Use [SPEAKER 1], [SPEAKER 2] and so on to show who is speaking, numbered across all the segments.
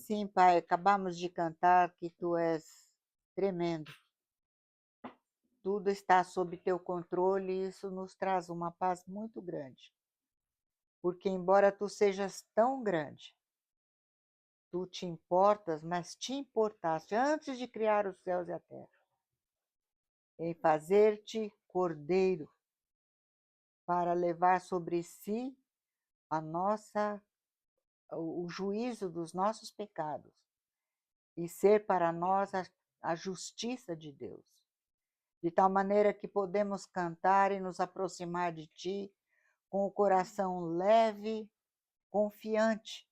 [SPEAKER 1] Sim, Pai, acabamos de cantar que Tu és tremendo. Tudo está sob Teu controle e isso nos traz uma paz muito grande. Porque, embora Tu sejas tão grande, Tu te importas, mas te importaste antes de criar os céus e a terra, em fazer-te cordeiro para levar sobre si a nossa, o juízo dos nossos pecados e ser para nós a justiça de Deus. De tal maneira que podemos cantar e nos aproximar de Ti com o coração leve, confiante,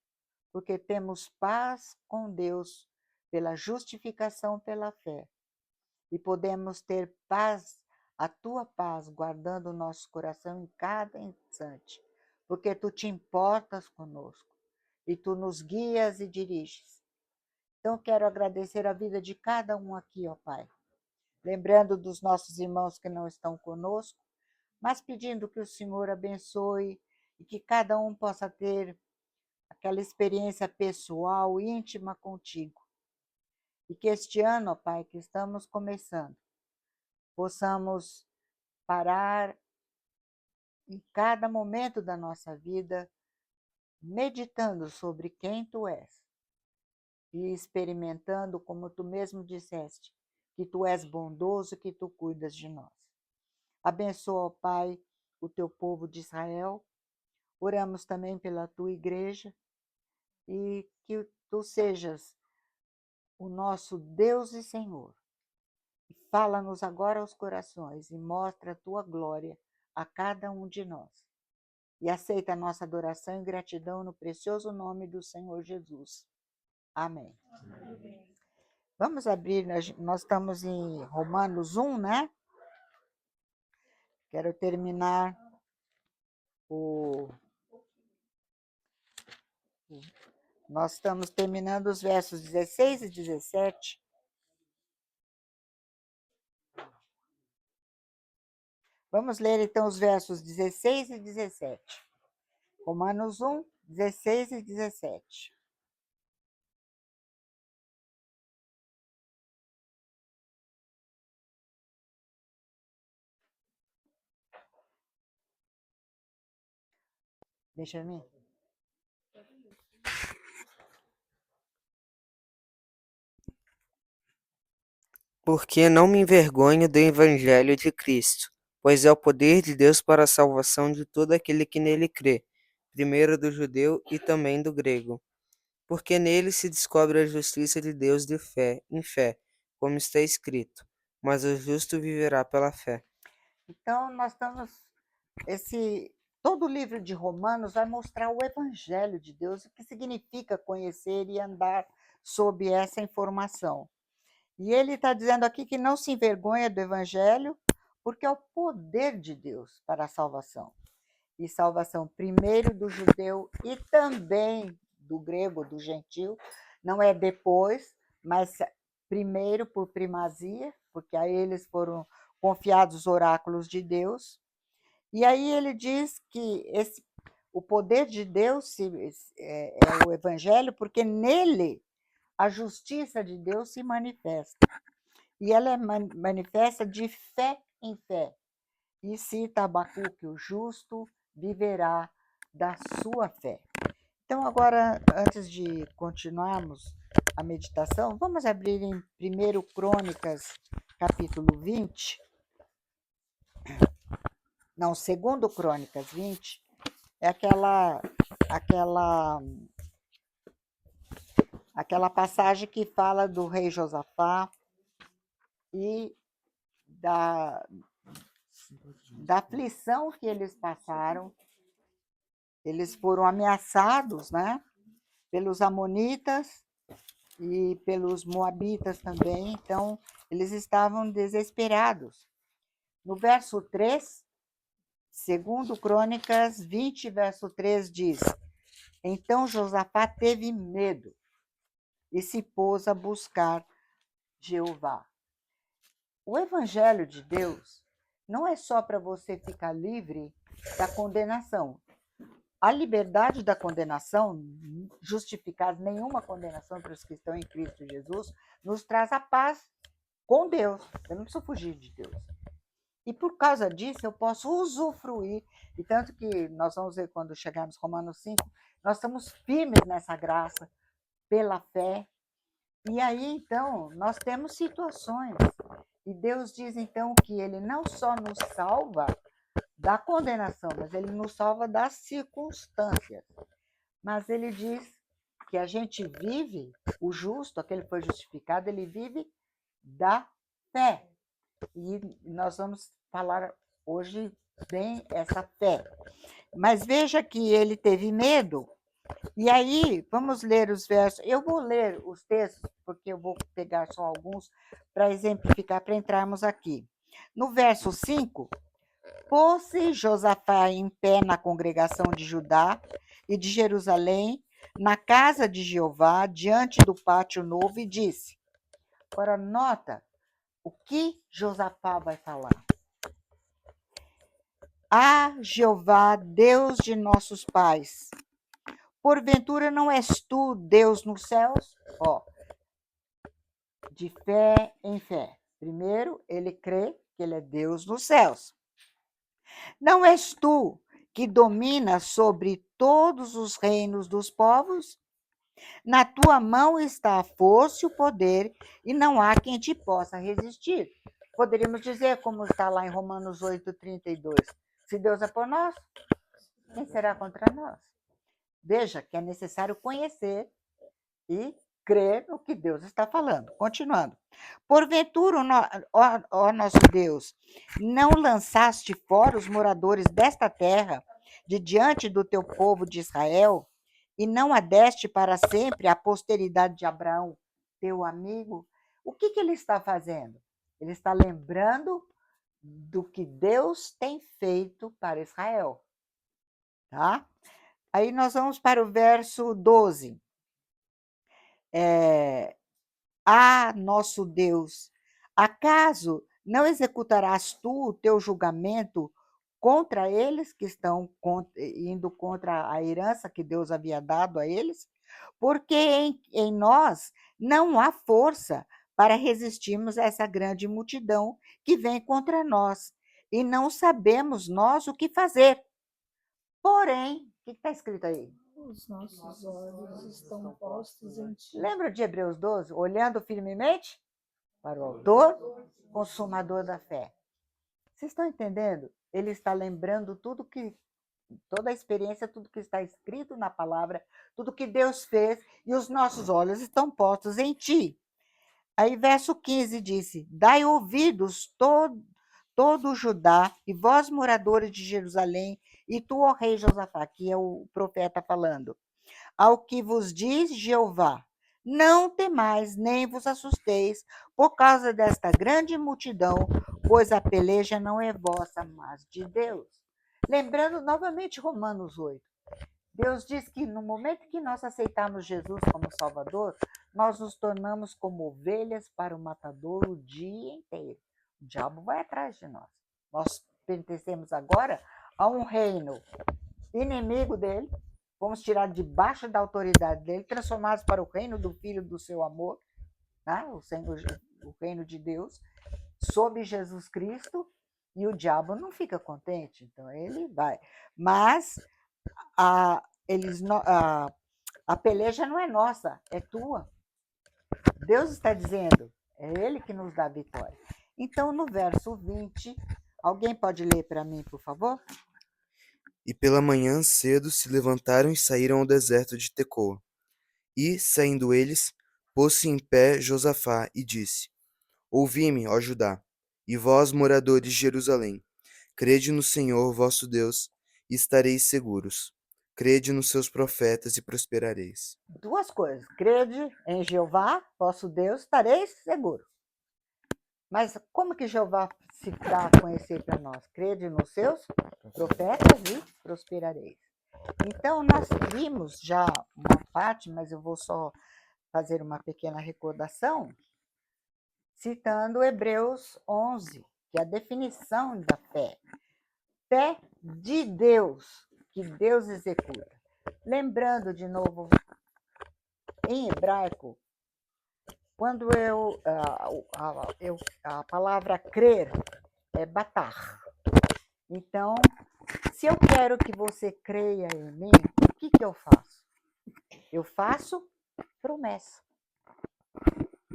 [SPEAKER 1] porque temos paz com Deus pela justificação pela fé. E podemos ter paz, a Tua paz, guardando o nosso coração em cada instante, porque Tu te importas conosco e Tu nos guias e diriges. Então, quero agradecer a vida de cada um aqui, ó Pai. Lembrando dos nossos irmãos que não estão conosco, mas pedindo que o Senhor abençoe e que cada um possa ter aquela experiência pessoal, íntima contigo. E que este ano, ó Pai, que estamos começando, possamos parar em cada momento da nossa vida, meditando sobre quem Tu és e experimentando, como Tu mesmo disseste, que Tu és bondoso, que Tu cuidas de nós. Abençoa, ó Pai, o Teu povo de Israel. Oramos também pela Tua igreja e que Tu sejas o nosso Deus e Senhor. Fala-nos agora aos corações e mostra a Tua glória a cada um de nós. E aceita a nossa adoração e gratidão no precioso nome do Senhor Jesus. Amém. Vamos abrir, nós estamos em Romanos 1, né? Quero terminar Nós estamos terminando os versos 16 e 17. Vamos ler então os versos 16 e 17. Romanos 1, 16 e 17. Deixa eu ver.
[SPEAKER 2] Porque não me envergonho do Evangelho de Cristo, pois é o poder de Deus para a salvação de todo aquele que nele crê, primeiro do judeu e também do grego. Porque nele se descobre a justiça de Deus de fé em fé, como está escrito: mas o justo viverá pela fé.
[SPEAKER 1] Então, nós estamos. Todo o livro de Romanos vai mostrar o Evangelho de Deus, o que significa conhecer e andar sob essa informação. E ele está dizendo aqui que não se envergonha do Evangelho, porque é o poder de Deus para a salvação. E salvação primeiro do judeu e também do grego, do gentil. Não é depois, mas primeiro por primazia, porque a eles foram confiados os oráculos de Deus. E aí ele diz que o poder de Deus é o Evangelho, porque nele a justiça de Deus se manifesta. E ela é manifesta de fé em fé. E cita Abacuque: o justo viverá da sua fé. Então, agora, antes de continuarmos a meditação, vamos abrir em 1 Crônicas, capítulo 20. Não, 2 Crônicas 20. É aquela passagem que fala do rei Josafá e da aflição que eles passaram. Eles foram ameaçados, né, pelos amonitas e pelos moabitas também, então eles estavam desesperados. No verso 3, segundo Crônicas 20, verso 3 diz: então Josafá teve medo e se pôs a buscar Jeová. O Evangelho de Deus não é só para você ficar livre da condenação. a liberdade da condenação, justificar nenhuma condenação para os que estão em Cristo Jesus, nos traz a paz com Deus. Eu não preciso fugir de Deus. E por causa disso, eu posso usufruir. E tanto que nós vamos ver quando chegarmos Romanos 5, nós estamos firmes nessa graça, pela fé. E aí, então, nós temos situações. E Deus diz, então, que Ele não só nos salva da condenação, mas Ele nos salva das circunstâncias. Mas Ele diz que a gente vive, o justo, aquele que foi justificado, ele vive da fé. E nós vamos falar hoje bem essa fé. Mas veja que ele teve medo. E aí, vamos ler os versos. Eu vou ler os textos, porque eu vou pegar só alguns para exemplificar, para entrarmos aqui. No verso 5, pôs-se Josafá em pé na congregação de Judá e de Jerusalém, na casa de Jeová, diante do pátio novo, e disse. Agora, nota o que Josafá vai falar. Jeová, Deus de nossos pais, porventura não és tu Deus nos céus? De fé em fé. Primeiro, ele crê que ele é Deus nos céus. Não és tu que dominas sobre todos os reinos dos povos? Na tua mão está a força e o poder, e não há quem te possa resistir. Poderíamos dizer, como está lá em Romanos 8:32, se Deus é por nós, quem será contra nós? Veja que é necessário conhecer e crer no que Deus está falando. Continuando. Porventura, ó nosso Deus, não lançaste fora os moradores desta terra de diante do teu povo de Israel, e não a deste para sempre a posteridade de Abraão, teu amigo? O que ele está fazendo? Ele está lembrando do que Deus tem feito para Israel. Tá? Aí nós vamos para o verso 12. Nosso Deus, acaso não executarás tu o teu julgamento contra eles que estão indo contra a herança que Deus havia dado a eles? Porque em nós não há força para resistirmos a essa grande multidão que vem contra nós, e não sabemos nós o que fazer. Porém, o que está escrito aí?
[SPEAKER 3] Os nossos olhos estão postos em ti.
[SPEAKER 1] Lembra de Hebreus 12? Olhando firmemente para o autor, consumador da fé. Vocês estão entendendo? Ele está lembrando toda a experiência, tudo que está escrito na palavra, tudo que Deus fez, e os nossos olhos estão postos em ti. Aí, verso 15 disse: dai ouvidos todo Judá, e vós, moradores de Jerusalém, e tu, ó rei Josafá, que é o profeta falando, ao que vos diz Jeová, não temais, nem vos assusteis, por causa desta grande multidão, pois a peleja não é vossa, mas de Deus. Lembrando novamente Romanos 8. Deus diz que no momento que nós aceitamos Jesus como Salvador, nós nos tornamos como ovelhas para o matador o dia inteiro. O diabo vai atrás de nós. Nós pertencemos agora a um reino inimigo dele, fomos tirados debaixo da autoridade dele, transformados para o reino do Filho do seu amor, né? O reino de Deus, sob Jesus Cristo, e o diabo não fica contente, então ele vai. Mas a peleja não é nossa, é tua. Deus está dizendo, é ele que nos dá a vitória. Então, no verso 20, alguém pode ler para mim, por favor?
[SPEAKER 2] E pela manhã cedo se levantaram e saíram ao deserto de Tecoa. E, saindo eles, pôs-se em pé Josafá e disse: ouvi-me, ó Judá, e vós, moradores de Jerusalém, crede no Senhor vosso Deus, e estareis seguros. Crede nos seus profetas e prosperareis.
[SPEAKER 1] Duas coisas. Crede em Jeová, vosso Deus, estareis seguro. Mas como que Jeová se dá a conhecer para nós? Crede nos seus profetas e prosperareis. Então, nós vimos já uma parte, mas eu vou só fazer uma pequena recordação, citando Hebreus 11, que é a definição da fé. Fé de Deus, que Deus executa. Lembrando de novo, em hebraico, quando a palavra crer é batar. Então, se eu quero que você creia em mim, o que eu faço? Eu faço promessa.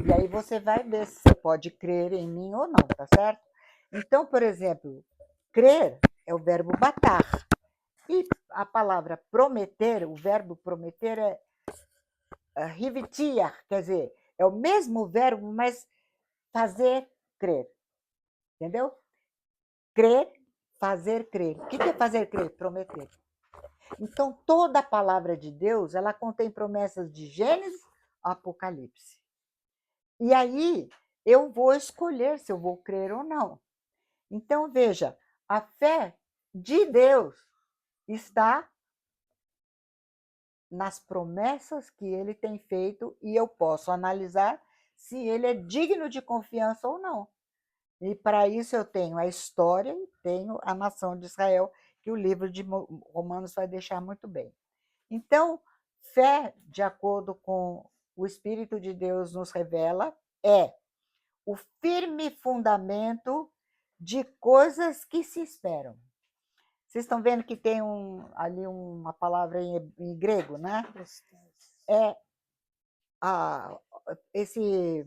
[SPEAKER 1] E aí você vai ver se você pode crer em mim ou não, tá certo? Então, por exemplo, crer é o verbo batar. E a palavra prometer, o verbo prometer é rivitia, quer dizer, é o mesmo verbo, mas fazer crer. Entendeu? Crer, fazer crer. O que é fazer crer? Prometer. Então, toda a palavra de Deus, ela contém promessas de Gênesis a Apocalipse. E aí, eu vou escolher se eu vou crer ou não. Então, veja, a fé de Deus está nas promessas que ele tem feito e eu posso analisar se ele é digno de confiança ou não. E para isso eu tenho a história e tenho a nação de Israel, que o livro de Romanos vai deixar muito bem. Então, fé, de acordo com o Espírito de Deus nos revela, é o firme fundamento de coisas que se esperam. Vocês estão vendo que tem ali uma palavra em grego, né? É esse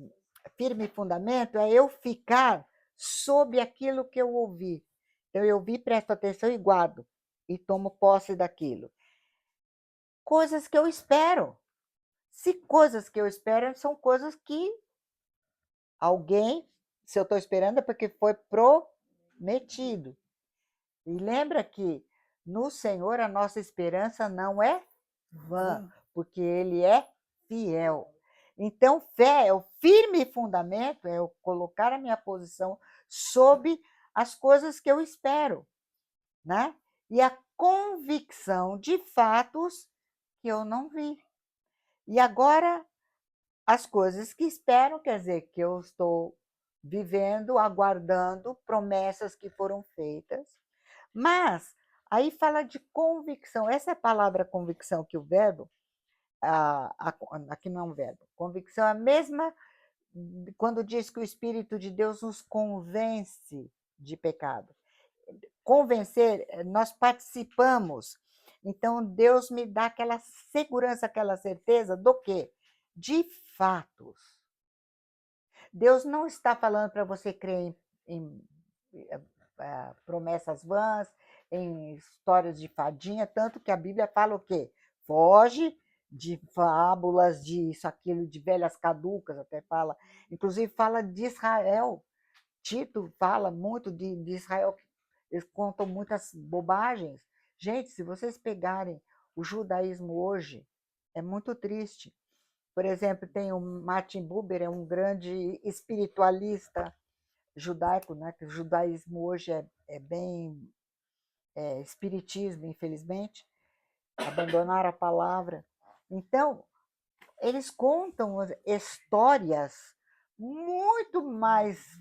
[SPEAKER 1] firme fundamento é eu ficar sob aquilo que eu ouvi. Então, eu ouvi, presto atenção e guardo, e tomo posse daquilo. Coisas que eu espero. Se coisas que eu espero são coisas que alguém, se eu estou esperando, é porque foi prometido. E lembra que no Senhor a nossa esperança não é vã, porque Ele é fiel. Então, fé é o firme fundamento, é eu colocar a minha posição sob as coisas que eu espero, né? E a convicção de fatos que eu não vi. E agora, as coisas que espero, quer dizer, que eu estou vivendo, aguardando promessas que foram feitas. Mas aí fala de convicção. Essa é a palavra convicção que o verbo, aqui não é um verbo, convicção é a mesma quando diz que o Espírito de Deus nos convence de pecado. Convencer, nós participamos. Então, Deus me dá aquela segurança, aquela certeza do quê? De fatos. Deus não está falando para você crer em promessas vãs, em histórias de fadinha, tanto que a Bíblia fala o quê? Foge de fábulas, de isso, aquilo, de velhas caducas, até fala. Inclusive fala de Israel. Tito fala muito de Israel, eles contam muitas bobagens. Gente, se vocês pegarem o judaísmo hoje, é muito triste. Por exemplo, tem o Martin Buber, é um grande espiritualista judaico, né? Que o judaísmo hoje é bem espiritismo, infelizmente, abandonaram a palavra. Então, eles contam histórias muito mais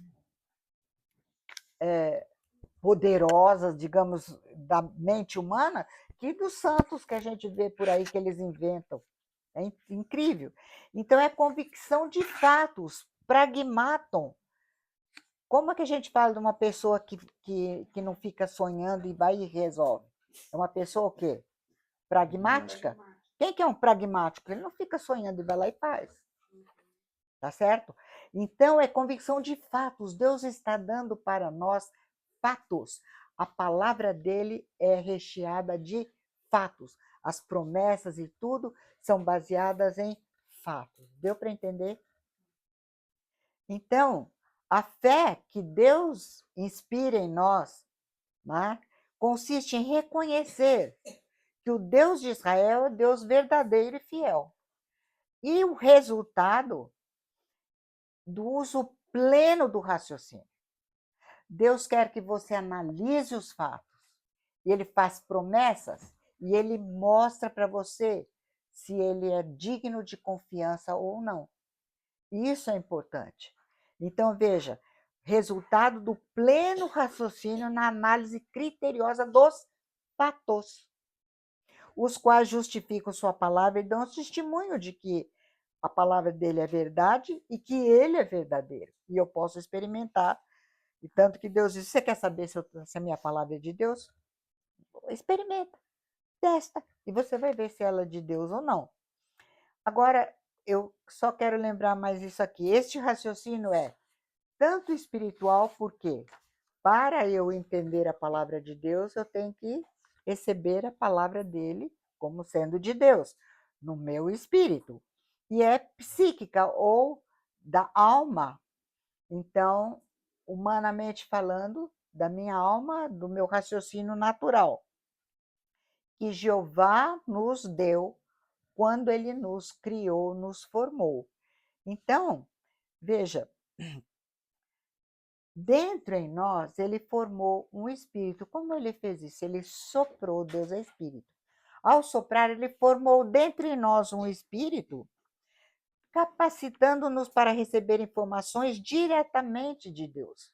[SPEAKER 1] poderosas, digamos, da mente humana, que dos santos que a gente vê por aí que eles inventam. É incrível. Então, é convicção de fatos, pragmaton. Como é que a gente fala de uma pessoa que não fica sonhando e vai e resolve? É uma pessoa o quê? Pragmática? Quem que é um pragmático? Ele não fica sonhando e vai lá e faz. Tá certo? Então, é convicção de fatos. Deus está dando para nós fatos. A palavra dele é recheada de fatos. As promessas e tudo são baseadas em fatos. Deu para entender? Então, a fé que Deus inspira em nós, né, consiste em reconhecer que o Deus de Israel é Deus verdadeiro e fiel. E o resultado do uso pleno do raciocínio. Deus quer que você analise os fatos. E ele faz promessas e ele mostra para você se ele é digno de confiança ou não. Isso é importante. Então, veja, resultado do pleno raciocínio na análise criteriosa dos fatos. os quais justificam sua palavra e dão testemunho de que a palavra dele é verdade e que ele é verdadeiro. E eu posso experimentar. E tanto que Deus disse, você quer saber se a minha palavra é de Deus? Experimenta, testa, e você vai ver se ela é de Deus ou não. Agora, eu só quero lembrar mais isso aqui. Este raciocínio é tanto espiritual, porque para eu entender a palavra de Deus, eu tenho que receber a palavra dele como sendo de Deus, no meu espírito. E é psíquica ou da alma. Então, humanamente falando, da minha alma, do meu raciocínio natural, que Jeová nos deu quando ele nos criou, nos formou. Então, veja, dentro em nós, ele formou um espírito. Como ele fez isso? Ele soprou, Deus é espírito. Ao soprar, ele formou dentro em nós um espírito, capacitando-nos para receber informações diretamente de Deus.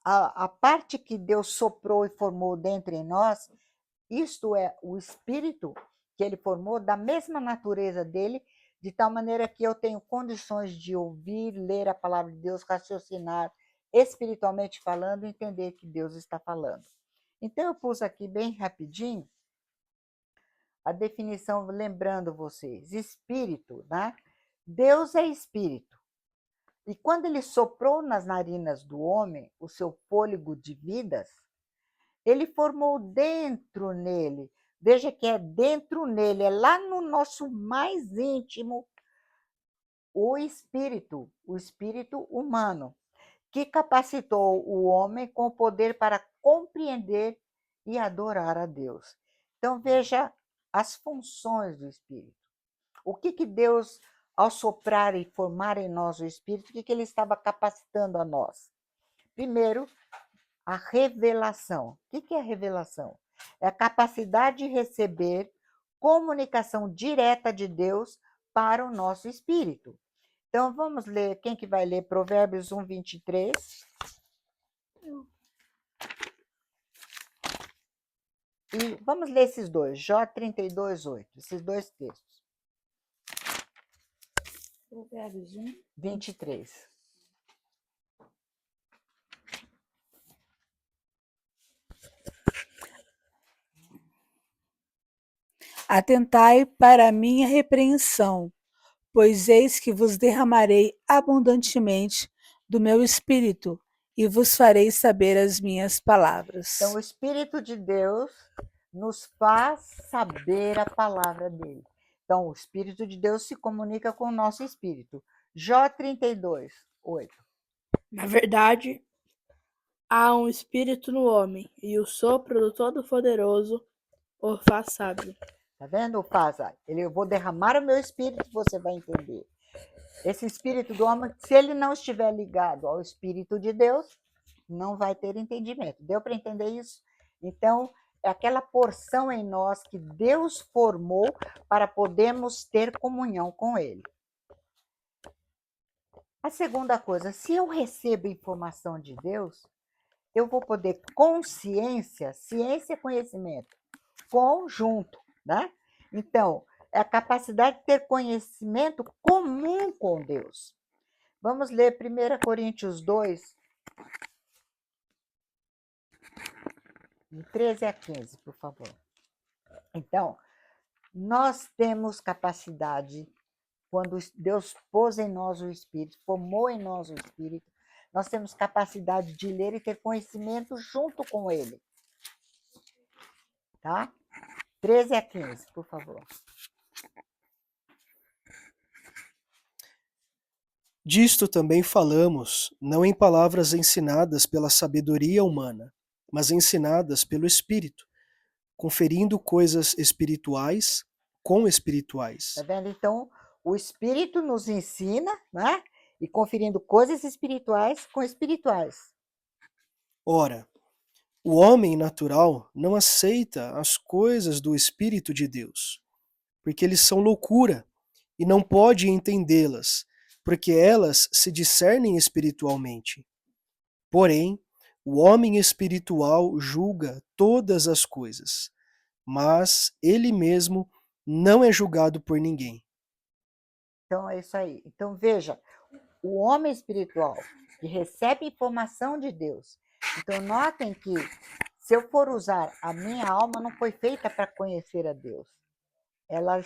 [SPEAKER 1] A parte que Deus soprou e formou dentro em nós, isto é o espírito que ele formou da mesma natureza dele, de tal maneira que eu tenho condições de ouvir, ler a palavra de Deus, raciocinar, espiritualmente falando, entender que Deus está falando. Então, eu pus aqui bem rapidinho a definição, lembrando vocês, espírito, né? Deus é espírito. E quando ele soprou nas narinas do homem o seu fôlego de vidas, ele formou dentro nele. Veja que é dentro nele, é lá no nosso mais íntimo, o espírito humano, que capacitou o homem com o poder para compreender e adorar a Deus. Então, veja as funções do espírito. O que Deus, ao soprar e formar em nós o espírito, o que ele estava capacitando a nós? Primeiro, a revelação. O que é a revelação? É a capacidade de receber comunicação direta de Deus para o nosso espírito. Então, vamos ler, quem que vai ler Provérbios 1, 23? E vamos ler esses dois, Jó 32, 8, esses dois textos.
[SPEAKER 3] Provérbios 1.
[SPEAKER 1] 23.
[SPEAKER 3] Atentai para a minha repreensão, pois eis que vos derramarei abundantemente do meu espírito e vos farei saber as minhas palavras.
[SPEAKER 1] Então, o Espírito de Deus nos faz saber a palavra dele. Então, o Espírito de Deus se comunica com o nosso espírito. Jó 32, 8.
[SPEAKER 4] Na verdade, há um espírito no homem, e o sopro do Todo-Poderoso o faz sábio.
[SPEAKER 1] Tá vendo? Eu vou derramar o meu espírito, você vai entender. Esse espírito do homem, se ele não estiver ligado ao Espírito de Deus, não vai ter entendimento. Deu para entender isso? Então, é aquela porção em nós que Deus formou para podermos ter comunhão com ele. A segunda coisa, se eu recebo informação de Deus, eu vou poder consciência, ciência e conhecimento, conjunto, né? Então, é a capacidade de ter conhecimento comum com Deus. Vamos ler 1 Coríntios 2, de 13 a 15, por favor. Então, nós temos capacidade, quando Deus pôs em nós o Espírito, formou em nós o Espírito, nós temos capacidade de ler e ter conhecimento junto com ele. Tá? 13 a 15, por favor.
[SPEAKER 5] Disto também falamos, não em palavras ensinadas pela sabedoria humana, mas ensinadas pelo Espírito, conferindo coisas espirituais com espirituais.
[SPEAKER 1] Tá vendo? Então, o Espírito nos ensina, né? E conferindo coisas espirituais com espirituais.
[SPEAKER 5] Ora, o homem natural não aceita as coisas do Espírito de Deus, porque eles são loucura, e não pode entendê-las, porque elas se discernem espiritualmente. Porém, o homem espiritual julga todas as coisas, mas ele mesmo não é julgado por ninguém.
[SPEAKER 1] Então é isso aí. Então veja, o homem espiritual que recebe informação de Deus. Então notem que se eu for usar a minha alma, não foi feita para conhecer a Deus. Ela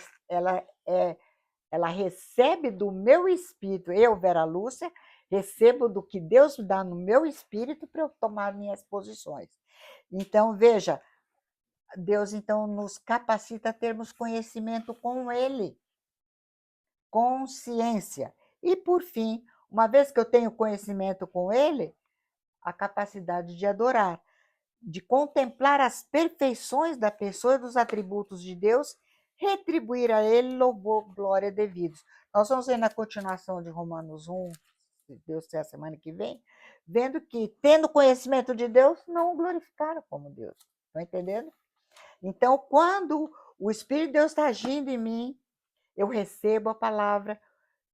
[SPEAKER 1] recebe do meu espírito, eu, Vera Lúcia, recebo do que Deus dá no meu espírito para eu tomar minhas posições. Então, veja, Deus então nos capacita a termos conhecimento com Ele, consciência. E, por fim, uma vez que eu tenho conhecimento com Ele, a capacidade de adorar, de contemplar as perfeições da pessoa e dos atributos de Deus, retribuir a Ele louvor, glória devidos. Nós vamos ver na continuação de Romanos 1, se Deus quiser, a semana que vem, vendo que, tendo conhecimento de Deus, não o glorificaram como Deus. Estão entendendo? Então, quando o Espírito de Deus está agindo em mim, eu recebo a palavra,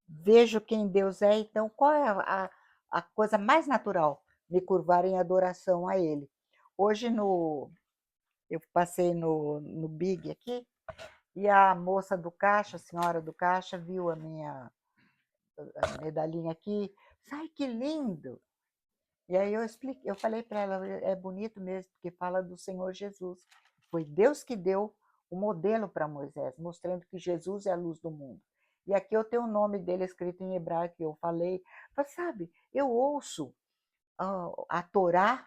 [SPEAKER 1] vejo quem Deus é, então qual é a coisa mais natural? Me curvar em adoração a Ele. Hoje eu passei no Big aqui, e a moça do caixa, a senhora do caixa, viu a minha medalhinha aqui. Ai, que lindo! E aí eu falei para ela, é bonito mesmo, porque fala do Senhor Jesus. Foi Deus que deu o modelo para Moisés, mostrando que Jesus é a luz do mundo. E aqui eu tenho o nome dele escrito em hebraico, que eu falei. Mas sabe, eu ouço a Torá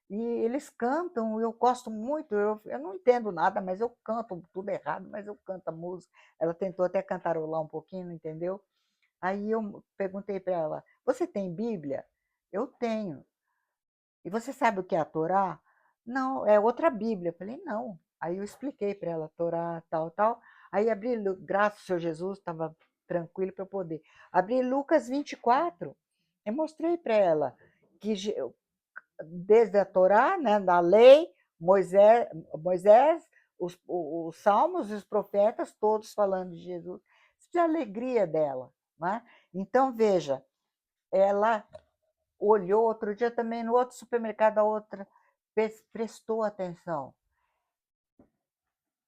[SPEAKER 1] e eles cantam, eu gosto muito, eu não entendo nada, mas eu canto tudo errado, mas eu canto a música. Ela tentou até cantarolar um pouquinho, não entendeu? Aí eu perguntei para ela, você tem Bíblia? Eu tenho. E você sabe o que é a Torá? Não, é outra Bíblia. Eu falei, não. Aí eu expliquei para ela, Torá, tal, tal. Aí abri, graças ao Senhor Jesus, estava tranquilo para poder. Abri Lucas 24. Eu mostrei para ela que desde a Torá, né, da lei, Moisés os salmos e os profetas, todos falando de Jesus. Isso é a alegria dela. Né? Então, veja, ela olhou outro dia também no outro supermercado, a outra prestou atenção.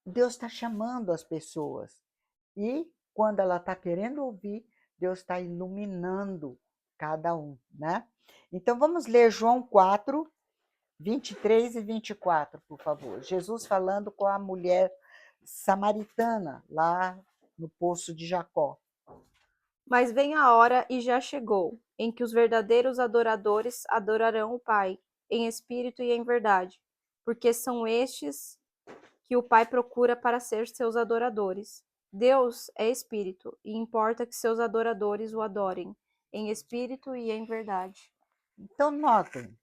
[SPEAKER 1] Deus está chamando as pessoas. E quando ela está querendo ouvir, Deus está iluminando cada um. Né? Então, vamos ler João 4, 23 e 24, por favor. Jesus falando com a mulher samaritana, lá no poço de Jacó.
[SPEAKER 6] Mas vem a hora, e já chegou, em que os verdadeiros adoradores adorarão o Pai, em espírito e em verdade, porque são estes que o Pai procura para ser seus adoradores. Deus é espírito, e importa que seus adoradores o adorem, em espírito e em verdade.
[SPEAKER 1] Então, notem,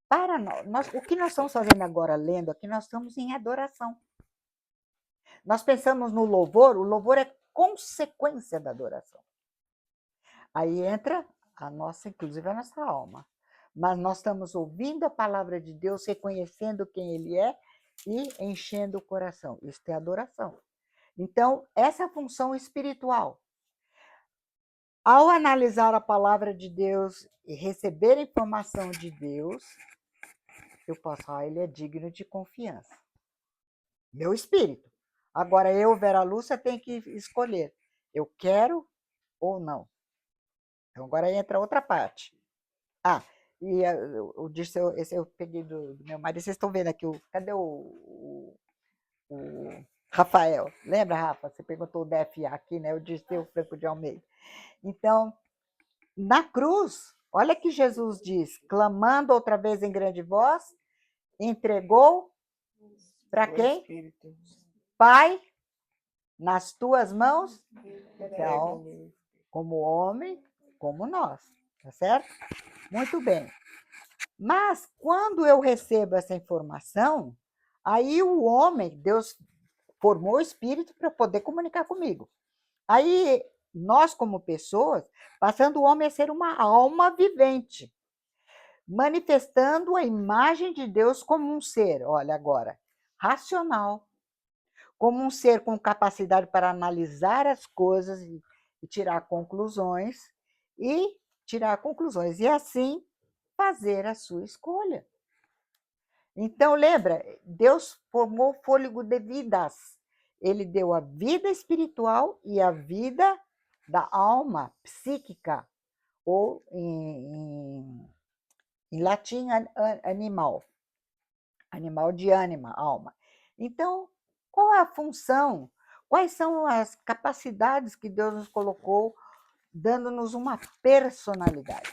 [SPEAKER 1] para nós, o que nós estamos fazendo agora, lendo aqui, nós estamos em adoração. Nós pensamos no louvor, o louvor é consequência da adoração. Aí entra inclusive a nossa alma. Mas nós estamos ouvindo a palavra de Deus, reconhecendo quem Ele é e enchendo o coração. Isso é adoração. Então, essa é a função espiritual. Ao analisar a palavra de Deus e receber a informação de Deus, eu posso falar, ele é digno de confiança. Meu espírito. Agora, eu, Vera Lúcia, tenho que escolher. Eu quero ou não. Então, agora entra outra parte. E esse eu peguei do meu marido. Vocês estão vendo aqui, cadê o Rafael? Lembra, Rafa? Você perguntou o DFA aqui, né? Eu disse o Franco de Almeida. Então, na cruz, olha que Jesus diz, clamando outra vez em grande voz, entregou para quem? Pai, nas tuas mãos. Então, como homem, como nós. Tá certo? Muito bem. Mas, quando eu recebo essa informação, aí o homem, Deus formou o espírito para poder comunicar comigo. Aí, nós, como pessoas, passando o homem a ser uma alma vivente, manifestando a imagem de Deus como um ser, olha agora, racional, como um ser com capacidade para analisar as coisas e tirar conclusões, e assim fazer a sua escolha. Então, lembra, Deus formou fôlego de vidas. Ele deu a vida espiritual e a vida da alma psíquica, ou em latim, animal. Animal de ânima, alma. Então, qual é a função? Quais são as capacidades que Deus nos colocou, dando-nos uma personalidade?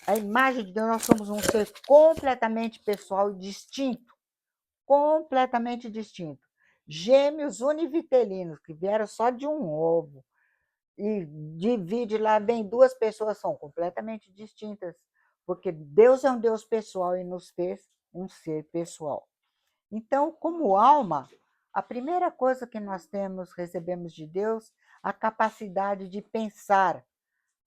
[SPEAKER 1] A imagem de Deus, nós somos um ser completamente pessoal e distinto. Completamente distinto. Gêmeos univitelinos, que vieram só de um ovo, e divide lá, vem duas pessoas, são completamente distintas, porque Deus é um Deus pessoal e nos fez um ser pessoal. Então, como alma, a primeira coisa que nós temos, recebemos de Deus, a capacidade de pensar,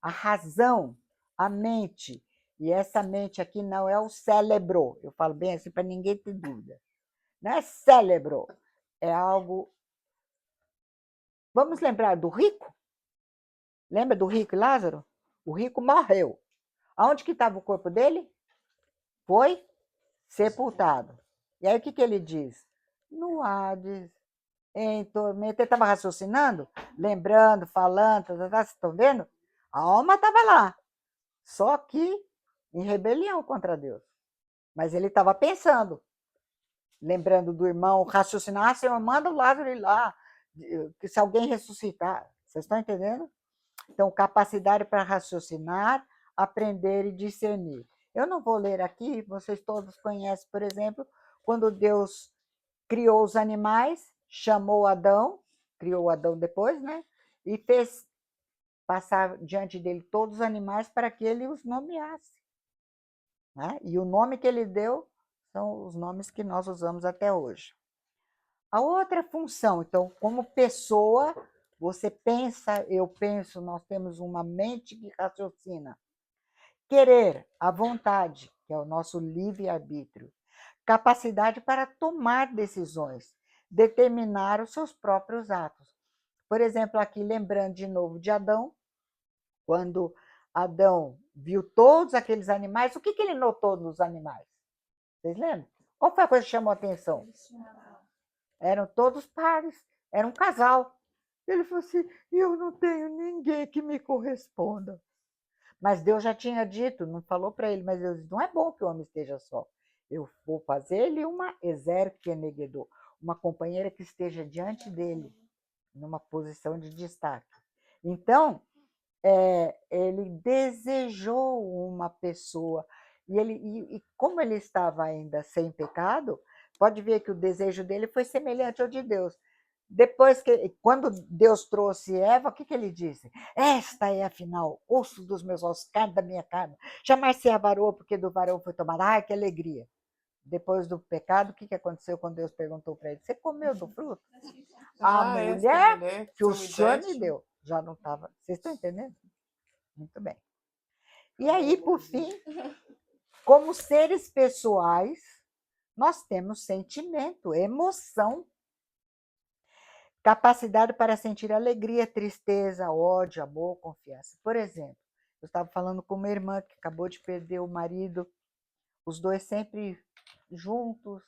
[SPEAKER 1] a razão, a mente. E essa mente aqui não é o cérebro, eu falo bem assim para ninguém ter dúvida. Não é cérebro, é algo. Vamos lembrar do rico? Lembra do rico e Lázaro? O rico morreu. Aonde que estava o corpo dele? Foi sepultado. E aí o que ele diz? No Hades, em tormento. Ele estava raciocinando, lembrando, falando, vocês estão vendo? A alma estava lá, só que em rebelião contra Deus. Mas ele estava pensando, lembrando do irmão, raciocinar, Senhor, manda o Lázaro ir lá, que se alguém ressuscitar. Vocês estão entendendo? Então, capacidade para raciocinar, aprender e discernir. Eu não vou ler aqui, vocês todos conhecem, por exemplo, quando Deus criou os animais, chamou Adão, criou Adão depois, né? E fez passar diante dele todos os animais para que ele os nomeasse. Né? E o nome que ele deu são os nomes que nós usamos até hoje. A outra função, então, como pessoa, você pensa, eu penso, nós temos uma mente que raciocina. Querer, a vontade, que é o nosso livre-arbítrio. Capacidade para tomar decisões, determinar os seus próprios atos. Por exemplo, aqui lembrando de novo de Adão, quando Adão viu todos aqueles animais, o que ele notou nos animais? Vocês lembram? Qual foi a coisa que chamou a atenção? Eram todos pares, era um casal. Ele falou assim: eu não tenho ninguém que me corresponda. Mas Deus já tinha dito, não falou para ele, mas Deus disse: não é bom que o homem esteja só. Eu vou fazer-lhe uma exerquenegedor, uma companheira que esteja diante dele, numa posição de destaque. Então, ele desejou uma pessoa, e como ele estava ainda sem pecado, pode ver que o desejo dele foi semelhante ao de Deus. Depois quando Deus trouxe Eva, o que ele disse? Esta é, afinal, osso dos meus ossos, carne da minha carne. Jamais se avarou, porque do varão foi tomar. Ai, que alegria! Depois do pecado, o que aconteceu quando Deus perguntou para ele? Você comeu do fruto? A mulher que o Senhor me deu já não estava. Vocês estão entendendo? Muito bem. E aí, por fim, como seres pessoais, nós temos sentimento, emoção, capacidade para sentir alegria, tristeza, ódio, amor, confiança. Por exemplo, eu estava falando com uma irmã que acabou de perder o marido, os dois sempre juntos.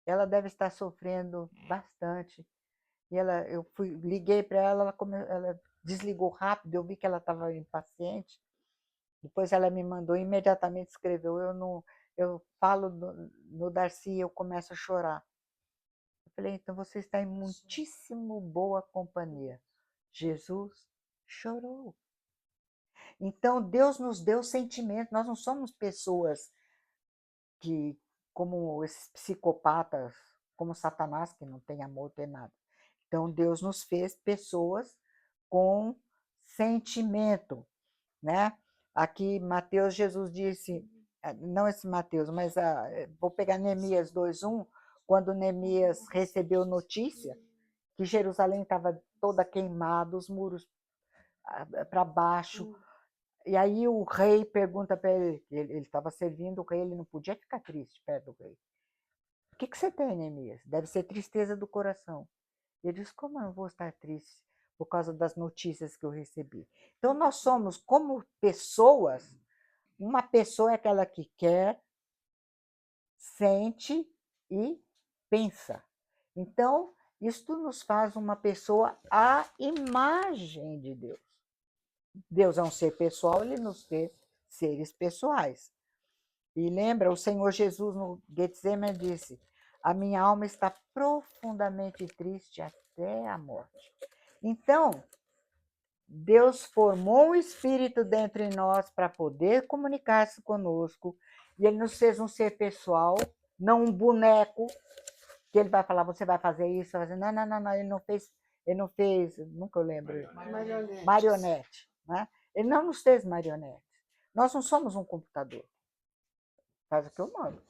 [SPEAKER 1] Ela deve estar sofrendo bastante. E liguei para ela, ela desligou rápido, eu vi que ela estava impaciente. Depois ela me mandou, imediatamente escreveu: eu falo no Darcy, eu começo a chorar. Eu falei: então você está em muitíssimo boa companhia. Jesus chorou. Então Deus nos deu sentimento, nós não somos pessoas que, como esses psicopatas, como Satanás, que não tem amor, tem nada. Então Deus nos fez pessoas com sentimento, né? Aqui, Mateus, Jesus disse, não esse Mateus, mas vou pegar Neemias 2:1, quando Neemias recebeu notícia que Jerusalém estava toda queimada, os muros para baixo, e aí o rei pergunta para ele estava servindo o rei, ele não podia ficar triste perto do rei. O que você tem, Neemias? Deve ser tristeza do coração. Ele diz: como eu não vou estar triste por causa das notícias que eu recebi? Então, nós somos, como pessoas, uma pessoa é aquela que quer sente e pensa. Então, isto nos faz uma pessoa à imagem de Deus. Deus é um ser pessoal, ele nos fez seres pessoais. E lembra, o Senhor Jesus no Getsemane disse: a minha alma está profundamente triste até a morte. Então, Deus formou um espírito dentro de nós para poder comunicar-se conosco, e ele nos fez um ser pessoal, não um boneco, que ele vai falar, você vai fazer isso, vai fazer... Não, ele não fez, nunca eu lembro. Marionete. Né? Ele não nos fez marionetes. Nós não somos um computador. Faz o que eu mando.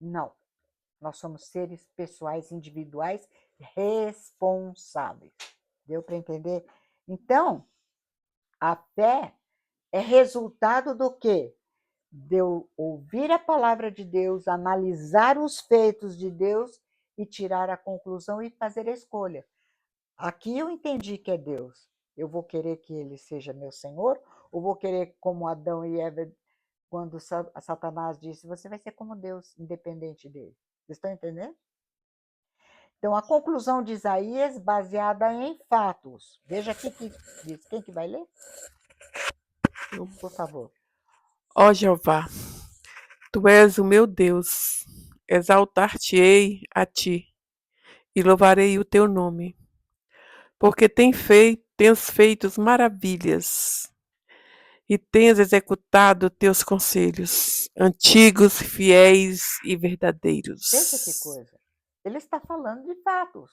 [SPEAKER 1] Não. Nós somos seres pessoais, individuais, responsáveis. Deu para entender? Então, a fé é resultado do quê? De eu ouvir a palavra de Deus, analisar os feitos de Deus e tirar a conclusão e fazer a escolha. Aqui eu entendi que é Deus. Eu vou querer que ele seja meu Senhor, ou vou querer, como Adão e Eva, quando Satanás disse, você vai ser como Deus, independente dele. Vocês estão entendendo? Então, a conclusão de Isaías, baseada em fatos. Veja aqui que diz. Quem que vai ler? Por favor.
[SPEAKER 7] Ó Jeová, tu és o meu Deus, exaltar-te-ei a ti e louvarei o teu nome, porque tens feito maravilhas e tens executado teus conselhos, antigos, fiéis e verdadeiros.
[SPEAKER 1] Veja que coisa. Ele está falando de fatos.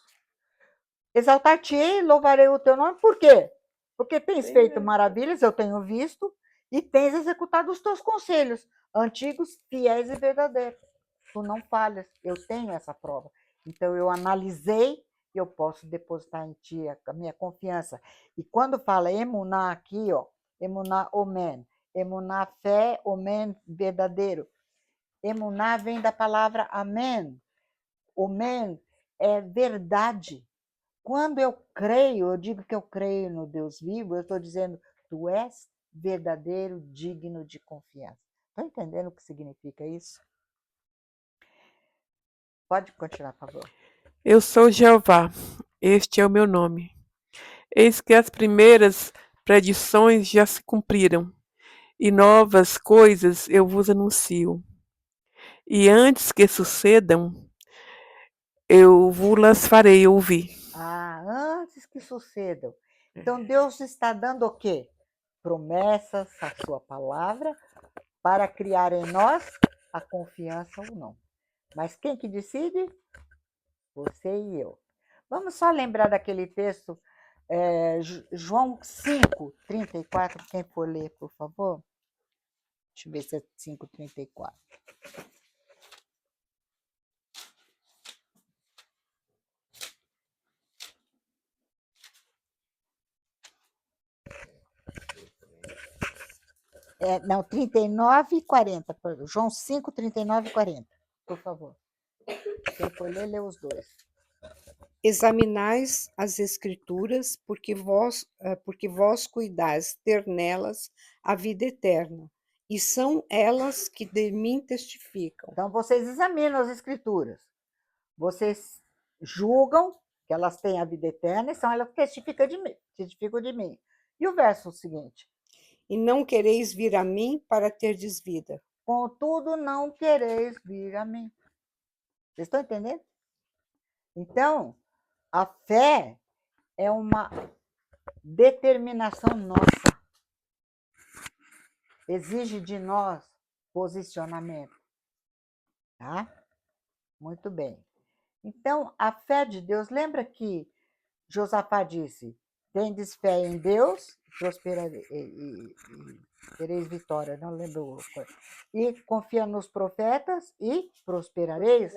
[SPEAKER 1] Exaltar-te-ei e louvarei o teu nome, por quê? Porque tens feito maravilhas, eu tenho visto, e tens executado os teus conselhos, antigos, fiéis e verdadeiros. Tu não falhas, eu tenho essa prova. Então, eu analisei e eu posso depositar em ti a minha confiança. E quando fala emuná aqui, ó, emuná omen, emuná fé, omen verdadeiro. Emuná vem da palavra amém. Omen é verdade. Quando eu creio, eu digo que eu creio no Deus vivo, eu estou dizendo, tu és verdadeiro, digno de confiança. Estão entendendo o que significa isso? Pode continuar, por favor.
[SPEAKER 7] Eu sou Jeová, este é o meu nome. Eis que as primeiras predições já se cumpriram, e novas coisas eu vos anuncio. E antes que sucedam, eu vos farei ouvir.
[SPEAKER 1] Antes que sucedam. Então, Deus está dando o quê? Promessas, a sua palavra, para criar em nós a confiança ou não. Mas quem que decide? Você e eu. Vamos só lembrar daquele texto, João 5, 34, quem for ler, por favor. Deixa eu ver se é 5, 34. Não, 39 e 40. João 5, 39 e 40, por favor. Quem for ler, lê os dois.
[SPEAKER 8] Examinais as Escrituras, porque vós cuidais ter nelas a vida eterna, e são elas que de mim testificam.
[SPEAKER 1] Então, vocês examinam as Escrituras. Vocês julgam que elas têm a vida eterna e são elas que testificam de mim. E o verso seguinte?
[SPEAKER 8] E não quereis vir a mim para terdes vida.
[SPEAKER 1] Contudo, não quereis vir a mim. Vocês estão entendendo? Então, a fé é uma determinação nossa. Exige de nós posicionamento. Tá? Muito bem. Então, a fé de Deus, lembra que Josafá disse, tendes fé em Deus, prosperareis, e tereis vitória, não lembro. E confia nos profetas e prosperareis.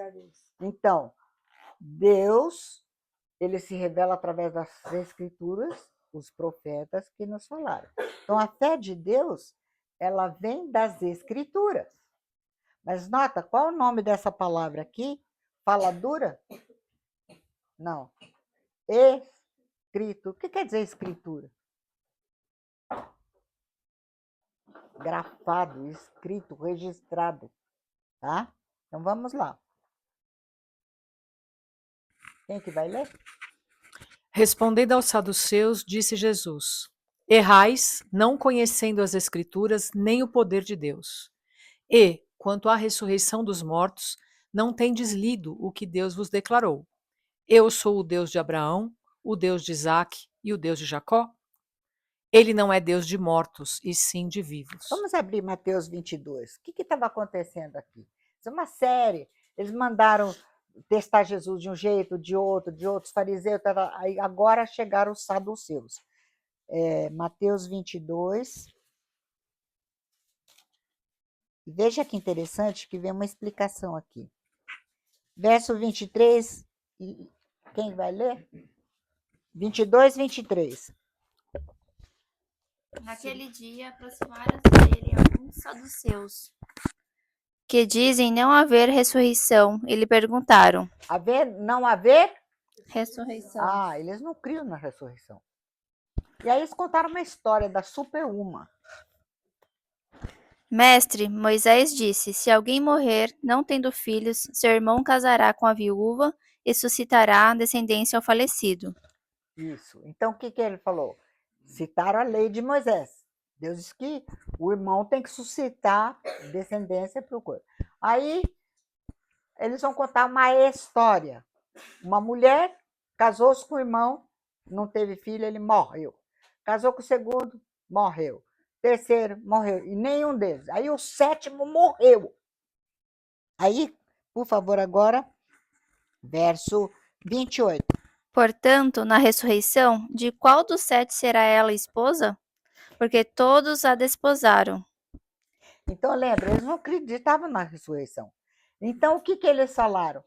[SPEAKER 1] Então, Deus, ele se revela através das Escrituras, os profetas que nos falaram. Então, a fé de Deus, ela vem das Escrituras. Mas nota, qual é o nome dessa palavra aqui? Fala dura? Não. Escrito. O que quer dizer escritura? Grafado, escrito, registrado. tá? Então vamos lá. Quem que vai ler?
[SPEAKER 9] Respondendo aos saduceus, disse Jesus: Errais, não conhecendo as Escrituras nem o poder de Deus. E, quanto à ressurreição dos mortos, não tendes lido o que Deus vos declarou. Eu sou o Deus de Abraão, o Deus de Isaque e o Deus de Jacó? Ele não é Deus de mortos, e sim de vivos.
[SPEAKER 1] Vamos abrir Mateus 22. O que estava acontecendo aqui? Isso é uma série. Eles mandaram testar Jesus de um jeito, de outro, de outros fariseus. Aí agora chegaram os saduceus. Mateus 22. Veja que interessante que vem uma explicação aqui. Verso 23. Quem vai ler? 22, 23.
[SPEAKER 10] Naquele dia aproximaram-se dele alguns saduceus, que dizem não haver ressurreição, e lhe perguntaram:
[SPEAKER 1] Não haver?
[SPEAKER 10] Ressurreição.
[SPEAKER 1] Ah, eles não criam na ressurreição. E aí eles contaram uma história da Superwoman.
[SPEAKER 10] Mestre, Moisés disse: se alguém morrer, não tendo filhos, seu irmão casará com a viúva e suscitará descendência ao falecido.
[SPEAKER 1] Isso. Então, o que ele falou? Citaram a lei de Moisés. Deus disse que o irmão tem que suscitar descendência para o corpo. Aí, eles vão contar uma história. Uma mulher casou-se com o irmão, não teve filho, ele morreu. Casou com o segundo, morreu. Terceiro, morreu. E nenhum deles. Aí, o sétimo morreu. Aí, por favor, agora, verso 28.
[SPEAKER 10] Portanto, na ressurreição, de qual dos 7 será ela esposa? Porque todos a desposaram.
[SPEAKER 1] Então, lembra, eles não acreditavam na ressurreição. Então, o que eles falaram?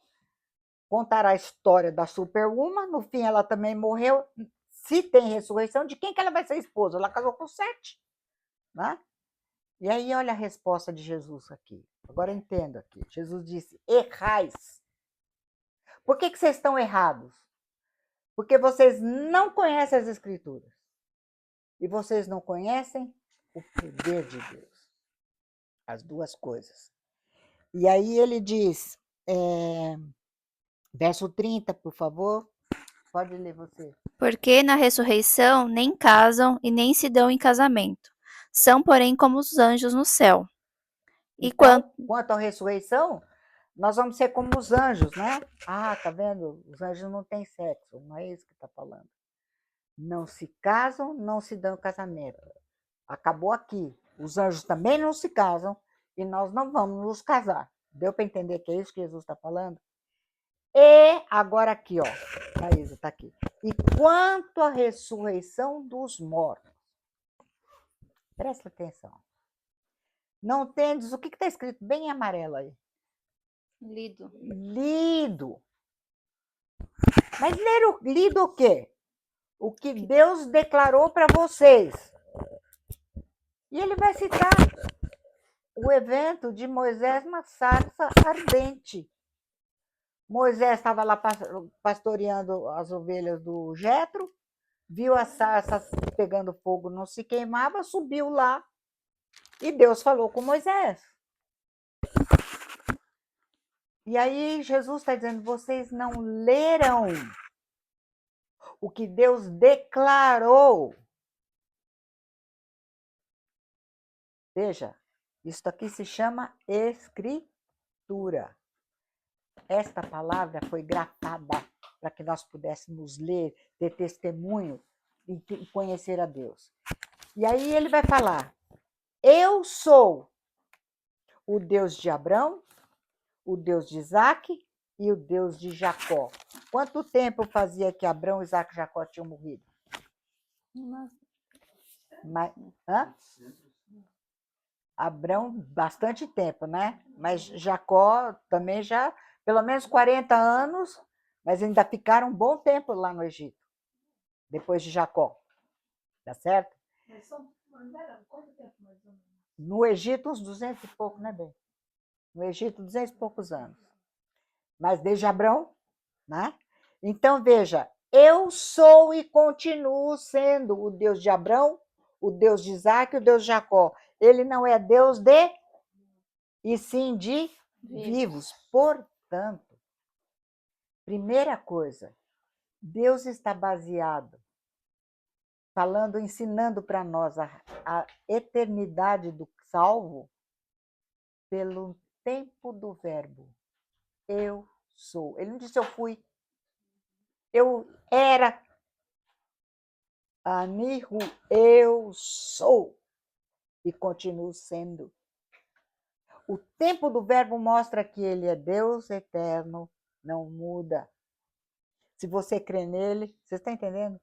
[SPEAKER 1] Contaram a história da Superwoman, no fim ela também morreu. Se tem ressurreição, de quem que ela vai ser esposa? Ela casou com 7. Né? E aí, olha a resposta de Jesus aqui. Agora entendo aqui. Jesus disse, errais. Por que vocês estão errados? Porque vocês não conhecem as Escrituras. E vocês não conhecem o poder de Deus. As duas coisas. E aí ele diz, verso 30, por favor. Pode ler você.
[SPEAKER 10] Porque na ressurreição nem casam e nem se dão em casamento. São, porém, como os anjos no céu. E
[SPEAKER 1] Então, quanto à ressurreição, nós vamos ser como os anjos, né? Ah, tá vendo? Os anjos não têm sexo, não é isso que está falando. Não se casam, não se dão casamento. Acabou aqui. Os anjos também não se casam e nós não vamos nos casar. Deu para entender que é isso que Jesus está falando? E agora aqui, ó. Thaisa está aqui. E quanto à ressurreição dos mortos. Presta atenção. Não tendes, o que está escrito bem em amarelo aí?
[SPEAKER 10] Lido.
[SPEAKER 1] Lido. Mas lido o quê? O que Deus declarou para vocês. E ele vai citar o evento de Moisés na sarça ardente. Moisés estava lá pastoreando as ovelhas do Jetro, viu a sarça pegando fogo, não se queimava, subiu lá e Deus falou com Moisés. E aí Jesus está dizendo, vocês não leram o que Deus declarou. Veja, isso aqui se chama Escritura. Esta palavra foi grafada para que nós pudéssemos ler, ter testemunho e conhecer a Deus. E aí ele vai falar, eu sou o Deus de Abraão, o Deus de Isaque e o Deus de Jacó. Quanto tempo fazia que Abraão, Isaque e Jacó tinham morrido? Abraão, bastante tempo, né? Mas Jacó também já, pelo menos 40 anos, mas ainda ficaram um bom tempo lá no Egito, depois de Jacó. Tá certo? No Egito, uns 200 e pouco, né, bem? No Egito, 200 e poucos anos. Mas desde Abraão, né? Então, veja, eu sou e continuo sendo o Deus de Abraão, o Deus de Isaque e o Deus de Jacó. Ele não é Deus de, e sim de vivos. Portanto, primeira coisa, Deus está baseado, falando, ensinando para nós a eternidade do salvo pelo tempo do verbo. Eu sou. Ele não disse eu fui. Eu era. Anihu, eu sou. E continuo sendo. O tempo do verbo mostra que ele é Deus eterno, não muda. Se você crê nele, você está entendendo?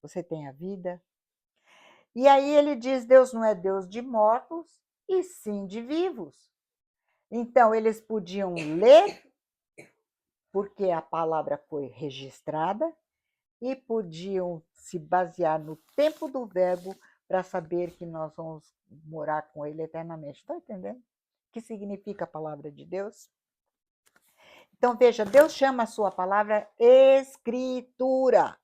[SPEAKER 1] Você tem a vida. E aí ele diz, Deus não é Deus de mortos, e sim de vivos. Então, eles podiam ler, porque a palavra foi registrada, e podiam se basear no tempo do verbo para saber que nós vamos morar com ele eternamente. Está entendendo? O que significa a palavra de Deus? Então, veja, Deus chama a sua palavra escritura.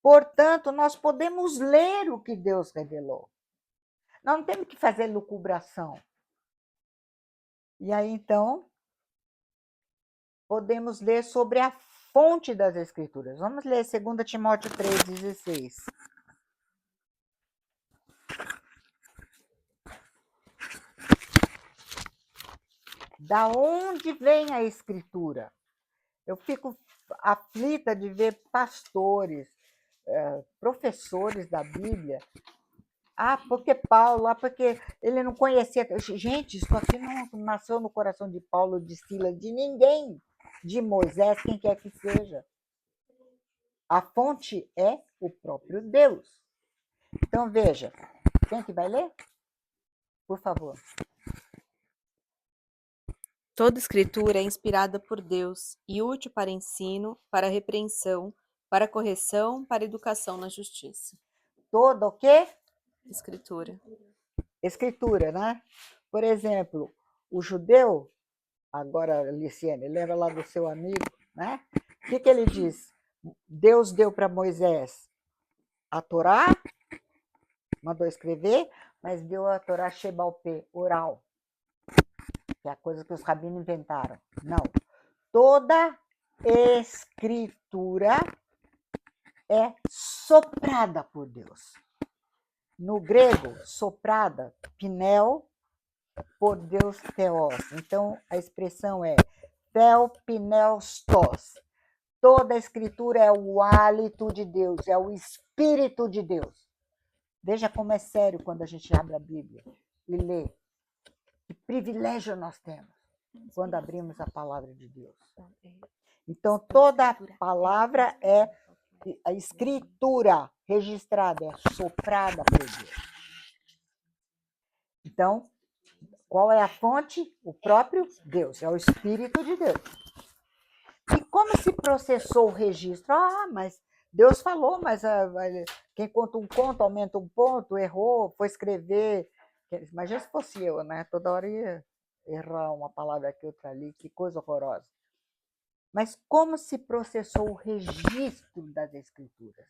[SPEAKER 1] Portanto, nós podemos ler o que Deus revelou. Nós não temos que fazer lucubração. E aí, então, podemos ler sobre a fonte das Escrituras. Vamos ler 2 Timóteo 3,16. Da onde vem a Escritura? Eu fico aflita de ver pastores, professores da Bíblia. Porque Paulo, porque ele não conhecia. Gente, isso aqui não nasceu no coração de Paulo, de Silas, de ninguém, de Moisés, quem quer que seja. A fonte é o próprio Deus. Então, veja, quem que vai ler? Por favor.
[SPEAKER 6] Toda escritura é inspirada por Deus e útil para ensino, para repreensão, para correção, para educação na justiça.
[SPEAKER 1] Toda o quê?
[SPEAKER 6] Escritura.
[SPEAKER 1] Escritura, né? Por exemplo, o judeu, agora, Liciane, lembra lá do seu amigo, né? O que ele diz? Deus deu para Moisés a Torá, mandou escrever, mas deu a Torá Shebalpé, oral, que é a coisa que os rabinos inventaram. Não. Toda escritura é soprada por Deus. No grego, soprada, pinel, por Deus theos. Então, a expressão é theo pinelstos. Toda a escritura é o hálito de Deus, é o Espírito de Deus. Veja como é sério quando a gente abre a Bíblia e lê. Que privilégio nós temos quando abrimos a palavra de Deus. Então, toda a palavra é a escritura registrada, é soprada por Deus. Então, qual é a fonte? O próprio Deus, é o Espírito de Deus. E como se processou o registro? Mas Deus falou, mas quem conta um conto aumenta um ponto, errou, foi escrever. Imagina se fosse eu, né? Toda hora ia errar uma palavra aqui, outra ali, que coisa horrorosa. Mas como se processou o registro das Escrituras?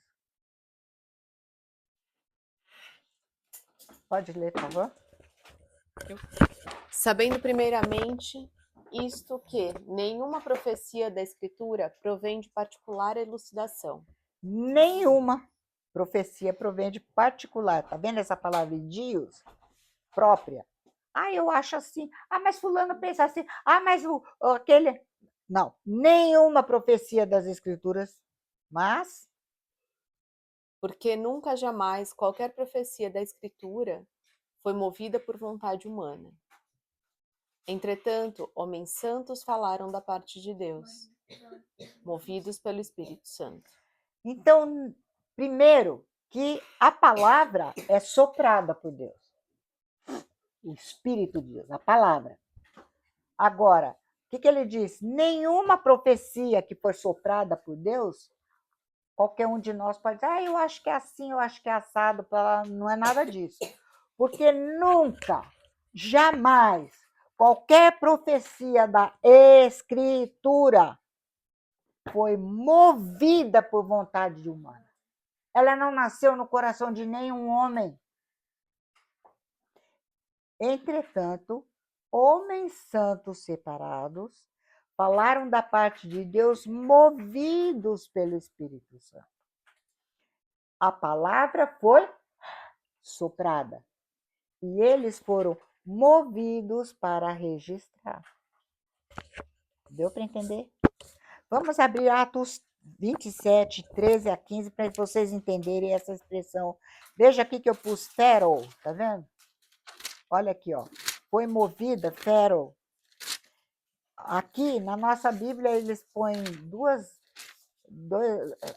[SPEAKER 1] Pode ler, por favor?
[SPEAKER 6] Sabendo primeiramente isto que nenhuma profecia da Escritura provém de particular elucidação.
[SPEAKER 1] Nenhuma profecia provém de particular. Está vendo essa palavra idios? Própria. Eu acho assim. Mas fulano pensa assim. Mas aquele... Não, nenhuma profecia das Escrituras, mas...
[SPEAKER 6] Porque nunca jamais qualquer profecia da Escritura foi movida por vontade humana. Entretanto, homens santos falaram da parte de Deus, movidos pelo Espírito Santo.
[SPEAKER 1] Então, primeiro, que a palavra é soprada por Deus. O Espírito de Deus, a palavra. Agora, o que ele diz? Nenhuma profecia que foi soprada por Deus, qualquer um de nós pode dizer, eu acho que é assim, eu acho que é assado, não é nada disso. Porque nunca, jamais, qualquer profecia da Escritura foi movida por vontade humana. Ela não nasceu no coração de nenhum homem. Entretanto, homens santos separados, falaram da parte de Deus, movidos pelo Espírito Santo. A palavra foi soprada e eles foram movidos para registrar. Deu para entender? Vamos abrir Atos 27, 13 a 15, para vocês entenderem essa expressão. Veja aqui que eu pus Pharaoh, tá vendo? Olha aqui, ó. Foi movida, Pharaoh. Aqui, na nossa Bíblia, eles põem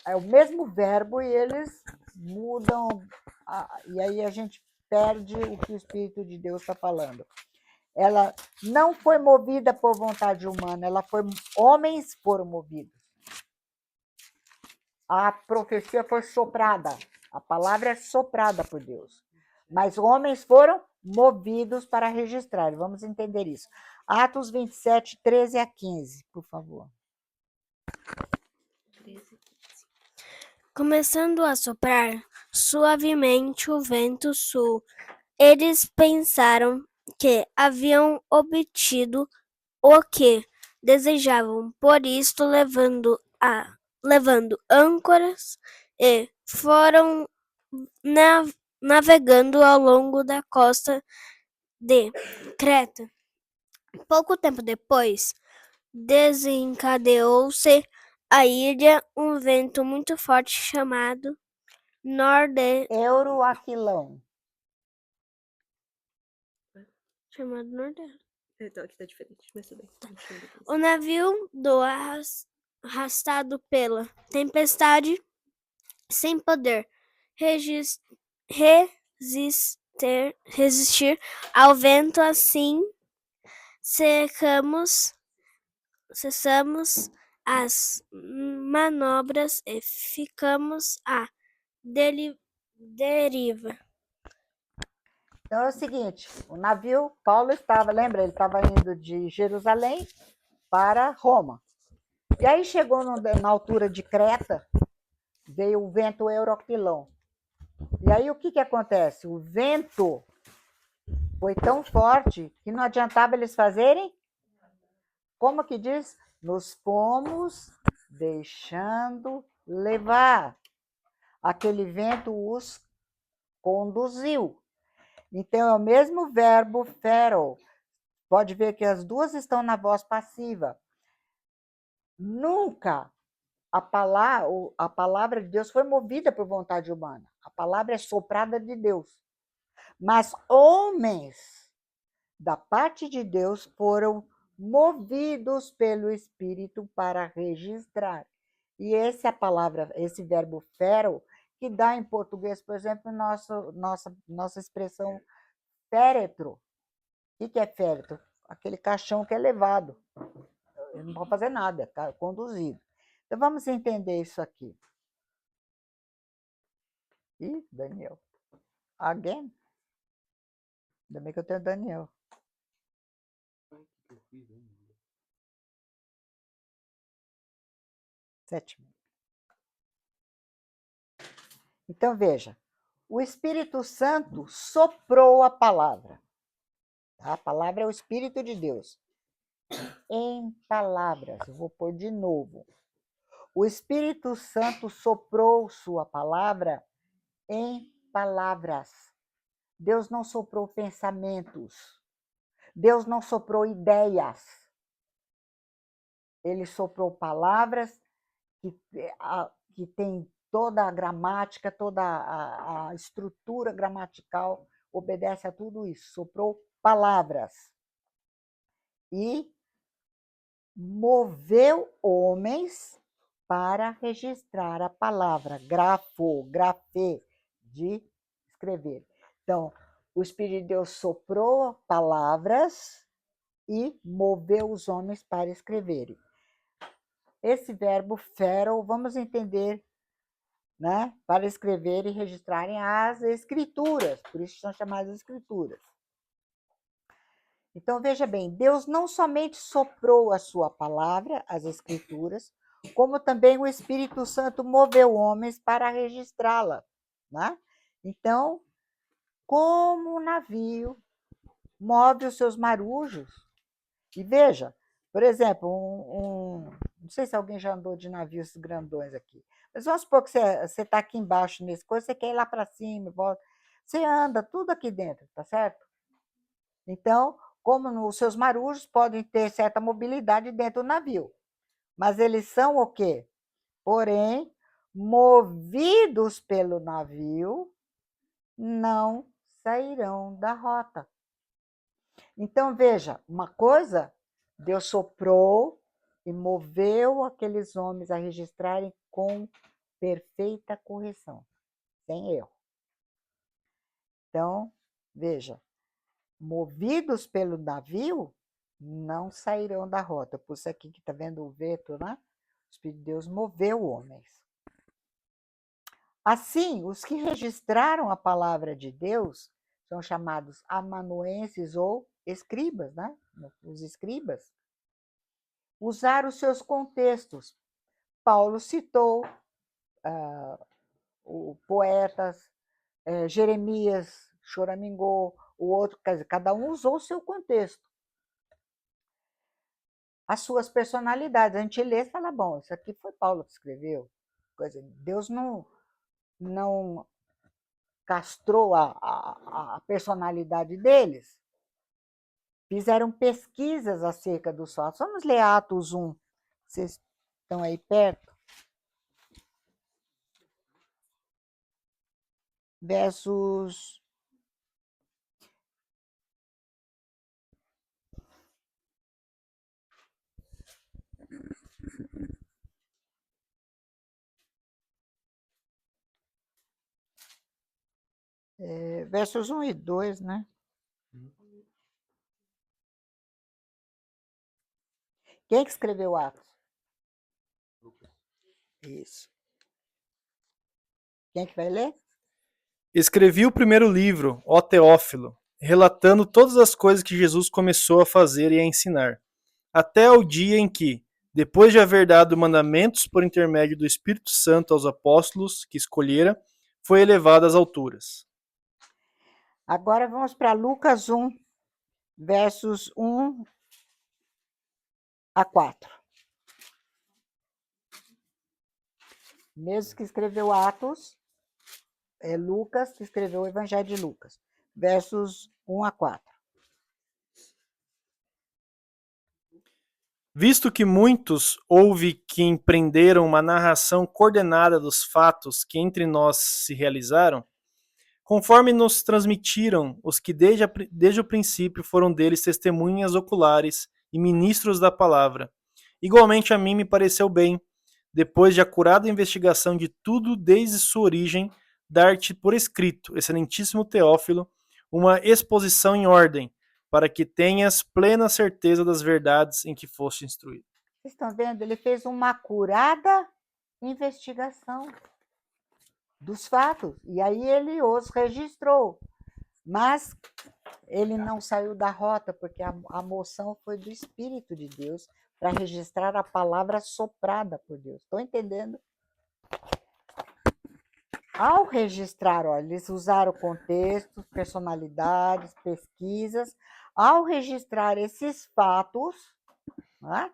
[SPEAKER 1] é o mesmo verbo e eles mudam, e aí a gente perde o que o Espírito de Deus está falando. Ela não foi movida por vontade humana, homens foram movidos. A profecia foi soprada, a palavra é soprada por Deus, mas homens foram movidos para registrar. Vamos entender isso. Atos 27, 13 a 15, por favor.
[SPEAKER 11] Começando a soprar suavemente o vento sul, eles pensaram que haviam obtido o que desejavam, por isto levando âncoras e foram navegando ao longo da costa de Creta. Pouco tempo depois, desencadeou-se a ilha um vento muito forte chamado
[SPEAKER 1] Euroaquilão.
[SPEAKER 11] Chamado Nordeste.
[SPEAKER 4] Então, aqui tá diferente, mas tudo bem.
[SPEAKER 11] O navio do arrastado pela tempestade, sem poder resistir ao vento, assim cessamos as manobras e ficamos à deriva.
[SPEAKER 1] Então é o seguinte, o navio, Paulo estava, lembra, ele estava indo de Jerusalém para Roma. E aí chegou na altura de Creta, veio o vento Euroquilão. E aí o que acontece? O vento foi tão forte que não adiantava eles fazerem, como que diz? Nos fomos deixando levar. Aquele vento os conduziu. Então, é o mesmo verbo Pharaoh. Pode ver que as duas estão na voz passiva. Nunca a palavra de Deus foi movida por vontade humana. A palavra é soprada de Deus. Mas homens da parte de Deus foram movidos pelo Espírito para registrar. E essa palavra, esse verbo Pharaoh, que dá em português, por exemplo, nossa expressão féretro. O que é féretro? Aquele caixão que é levado. Ele não pode fazer nada, é conduzido. Então, vamos entender isso aqui. Ih, Daniel. Again? Ainda bem que eu tenho Daniel. Sétimo. Então, veja, o Espírito Santo soprou a palavra. A palavra é o Espírito de Deus. Em palavras, eu vou pôr de novo. O Espírito Santo soprou sua palavra em palavras. Deus não soprou pensamentos. Deus não soprou ideias. Ele soprou palavras que tem toda a gramática, toda a estrutura gramatical, obedece a tudo isso. Soprou palavras. E moveu homens para registrar a palavra. Grafê, de escrever. Então, o Espírito de Deus soprou palavras e moveu os homens para escreverem. Esse verbo Pharaoh, vamos entender, né? Para escrever e registrarem as escrituras, por isso são chamadas escrituras. Então, veja bem, Deus não somente soprou a sua palavra, as escrituras, como também o Espírito Santo moveu homens para registrá-la, né? Então, como o navio move os seus marujos. E veja, por exemplo, não sei se alguém já andou de navios grandões aqui, mas vamos supor que você está aqui embaixo nesse coisa, você quer ir lá para cima, volta. Você anda tudo aqui dentro, tá certo? Então, como os seus marujos podem ter certa mobilidade dentro do navio, mas eles são o quê? Porém, movidos pelo navio, não sairão da rota. Então, veja, uma coisa, Deus soprou e moveu aqueles homens a registrarem com perfeita correção, sem erro. Então, veja, movidos pelo navio, não sairão da rota. Por isso aqui que está vendo o vento, né? O Espírito de Deus moveu homens. Assim, os que registraram a palavra de Deus são chamados amanuenses ou escribas, né? Os escribas. Usaram os seus contextos. Paulo citou poetas, Jeremias choramingou, o outro, quer dizer, cada um usou o seu contexto. As suas personalidades. A gente lê e fala, bom, isso aqui foi Paulo que escreveu. Deus não castrou a personalidade deles. Fizeram pesquisas acerca dos fatos. Vamos ler Atos 1. Vocês estão aí perto? Versos... versos 1 e 2, né? Quem que escreveu Atos? Isso. Quem que vai ler?
[SPEAKER 5] Escrevi o primeiro livro, ó Teófilo, relatando todas as coisas que Jesus começou a fazer e a ensinar, até o dia em que, depois de haver dado mandamentos por intermédio do Espírito Santo aos apóstolos que escolhera, foi elevado às alturas.
[SPEAKER 1] Agora vamos para Lucas 1, versos 1 a 4. Mesmo que escreveu Atos, é Lucas que escreveu o Evangelho de Lucas, versos 1 a 4.
[SPEAKER 5] Visto que muitos houve que empreenderam uma narração coordenada dos fatos que entre nós se realizaram, conforme nos transmitiram os que desde o princípio foram deles testemunhas oculares e ministros da palavra. Igualmente a mim me pareceu bem, depois de acurada investigação de tudo desde sua origem, dar-te por escrito, excelentíssimo Teófilo, uma exposição em ordem, para que tenhas plena certeza das verdades em que foste instruído.
[SPEAKER 1] Vocês estão vendo? Ele fez uma acurada investigação dos fatos, e aí ele os registrou. Mas ele não saiu da rota, porque a moção foi do Espírito de Deus para registrar a palavra soprada por Deus. Estão entendendo? Ao registrar, olha, eles usaram contextos, personalidades, pesquisas. Ao registrar esses fatos, né,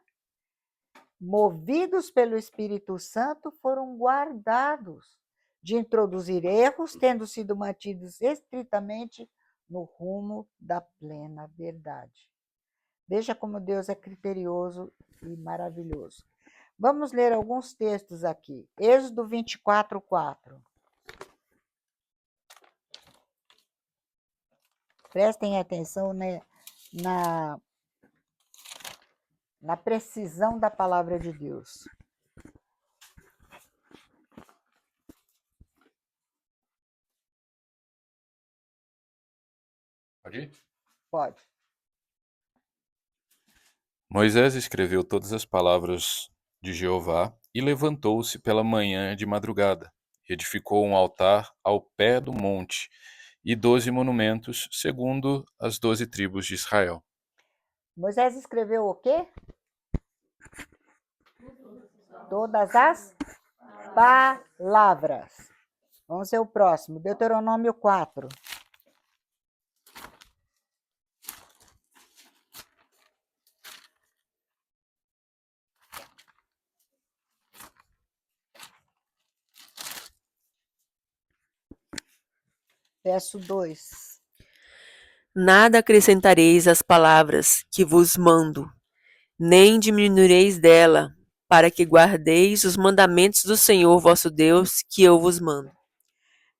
[SPEAKER 1] movidos pelo Espírito Santo, foram guardados de introduzir erros, tendo sido mantidos estritamente no rumo da plena verdade. Veja como Deus é criterioso e maravilhoso. Vamos ler alguns textos aqui. Êxodo 24, 4. Prestem atenção, né, na precisão da palavra de Deus.
[SPEAKER 12] Pode ir?
[SPEAKER 1] Pode.
[SPEAKER 12] Moisés escreveu todas as palavras de Jeová e levantou-se pela manhã de madrugada. Edificou um altar ao pé do monte e 12 monumentos, segundo as 12 tribos de Israel.
[SPEAKER 1] Moisés escreveu o quê? Todas as palavras. Vamos ver o próximo. Deuteronômio 4. Verso 2.
[SPEAKER 13] Nada acrescentareis às palavras que vos mando, nem diminuireis dela, para que guardeis os mandamentos do Senhor vosso Deus, que eu vos mando.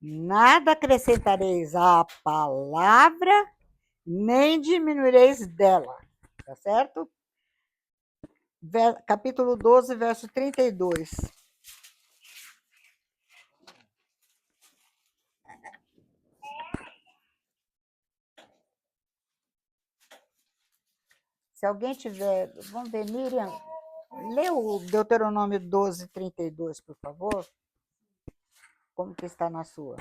[SPEAKER 1] Nada acrescentareis à palavra, nem diminuireis dela. Tá certo? Capítulo 12, verso 32. Se alguém tiver... Vamos ver, Miriam, lê o Deuteronômio 12, 32, por favor. Como que está na sua?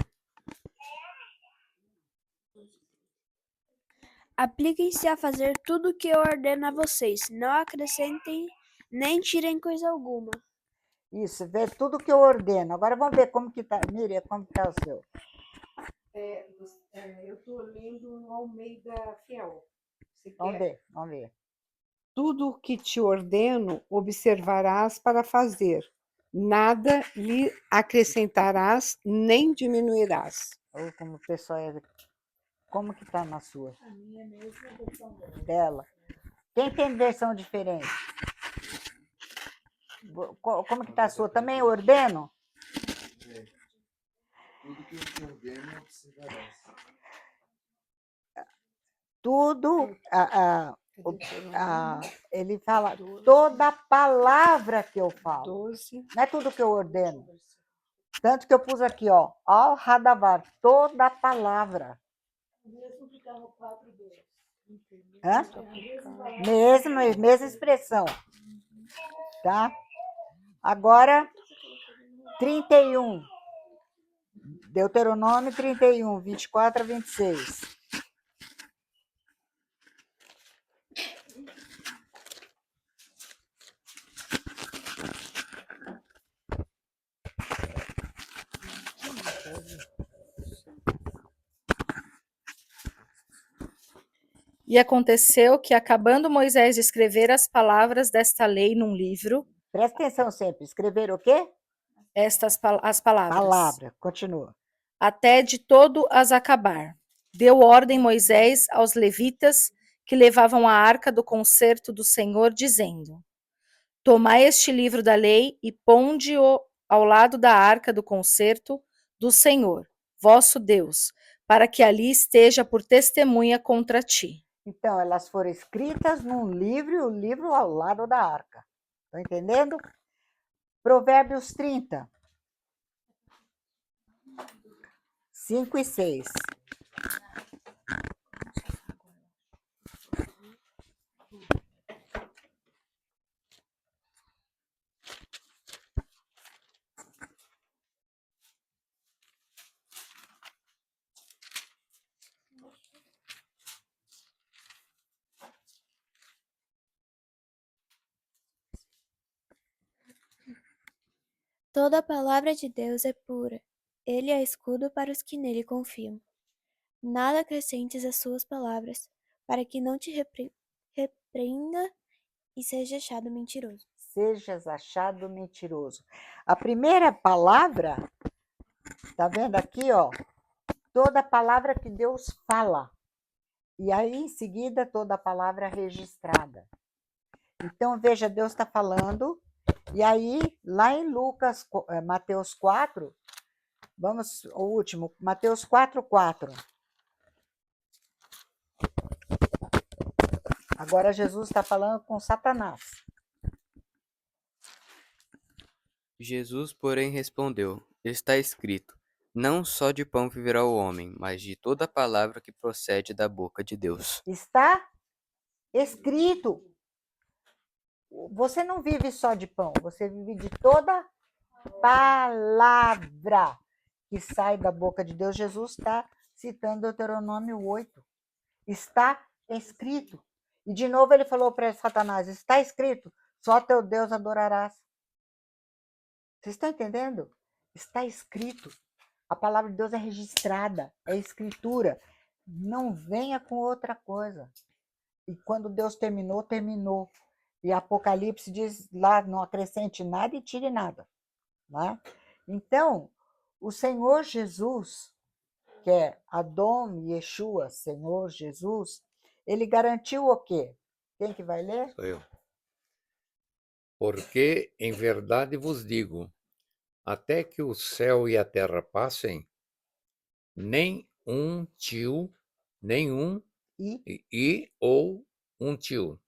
[SPEAKER 11] Apliquem-se a fazer tudo o que eu ordeno a vocês. Não acrescentem nem tirem coisa alguma.
[SPEAKER 1] Isso, vê tudo que eu ordeno. Agora vamos ver como que está. Miriam, como que está o seu?
[SPEAKER 8] Eu estou lendo no Almeida Fiel.
[SPEAKER 1] Vamos ver, vamos ver.
[SPEAKER 8] Tudo o que te ordeno, observarás para fazer. Nada lhe acrescentarás, nem diminuirás.
[SPEAKER 1] Ou como o pessoal é. Como que está na sua?
[SPEAKER 3] A minha mesma versão
[SPEAKER 1] Dela. Quem tem versão diferente? Como que está a sua? Também eu ordeno?
[SPEAKER 2] Tudo que eu te ordeno, observarás.
[SPEAKER 1] Tudo. Ele fala toda palavra que eu falo.
[SPEAKER 8] 12.
[SPEAKER 1] Não é tudo que eu ordeno. Tanto que eu pus aqui, ó, ao radavar, toda palavra. Hã? Mesma expressão. Tá? Agora, 31. Deuteronômio 31, 24 a 26.
[SPEAKER 6] E aconteceu que, acabando Moisés de escrever as palavras desta lei num livro,
[SPEAKER 1] Presta atenção sempre. Escrever o quê?
[SPEAKER 6] as palavras,
[SPEAKER 1] Palavra. Continua.
[SPEAKER 6] até de todo as acabar, deu ordem Moisés aos levitas que levavam a arca do concerto do Senhor, dizendo: Tomai este livro da lei e ponde-o ao lado da arca do concerto do Senhor, vosso Deus, para que ali esteja por testemunha contra ti.
[SPEAKER 1] Então, elas foram escritas num livro e o livro ao lado da arca. Estão entendendo? Provérbios 30. 5 e 6.
[SPEAKER 11] Toda a palavra de Deus é pura. Ele é escudo para os que nele confiam. Nada acrescentes às suas palavras, para que não te repreenda e seja achado mentiroso.
[SPEAKER 1] Sejas achado mentiroso. A primeira palavra, tá vendo aqui, ó? Toda palavra que Deus fala. E aí, em seguida, toda palavra registrada. Então, veja, Deus está falando. E aí, lá em Mateus 4, vamos ao último, Mateus 4:4. Agora Jesus está falando com Satanás.
[SPEAKER 2] Jesus, porém, respondeu: Está escrito: Não só de pão viverá o homem, mas de toda palavra que procede da boca de Deus.
[SPEAKER 1] Está escrito. Você não vive só de pão, você vive de toda palavra que sai da boca de Deus. Jesus está citando Deuteronômio 8. Está escrito. E de novo ele falou para Satanás: está escrito, só teu Deus adorarás. Vocês estão entendendo? Está escrito. A palavra de Deus é registrada, é escritura. Não venha com outra coisa. E quando Deus terminou, terminou. E Apocalipse diz lá, não acrescente nada e tire nada. Né? Então, o Senhor Jesus, que é Adom Yeshua, Senhor Jesus, ele garantiu o quê? Quem que vai ler?
[SPEAKER 14] Sou eu. Porque, em verdade vos digo, até que o céu e a terra passem, nem um tio, nenhum ou um tio,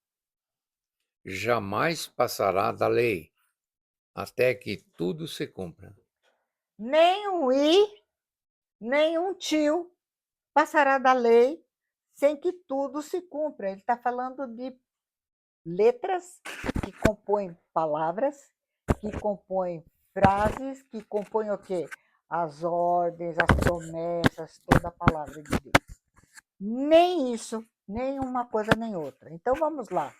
[SPEAKER 14] jamais passará da lei, até que tudo se cumpra.
[SPEAKER 1] Nem um nem um tio passará da lei sem que tudo se cumpra. Ele está falando de letras que compõem palavras, que compõem frases, que compõem o quê? As ordens, as promessas, toda a palavra de Deus. Nem isso, nem uma coisa nem outra. Então vamos lá.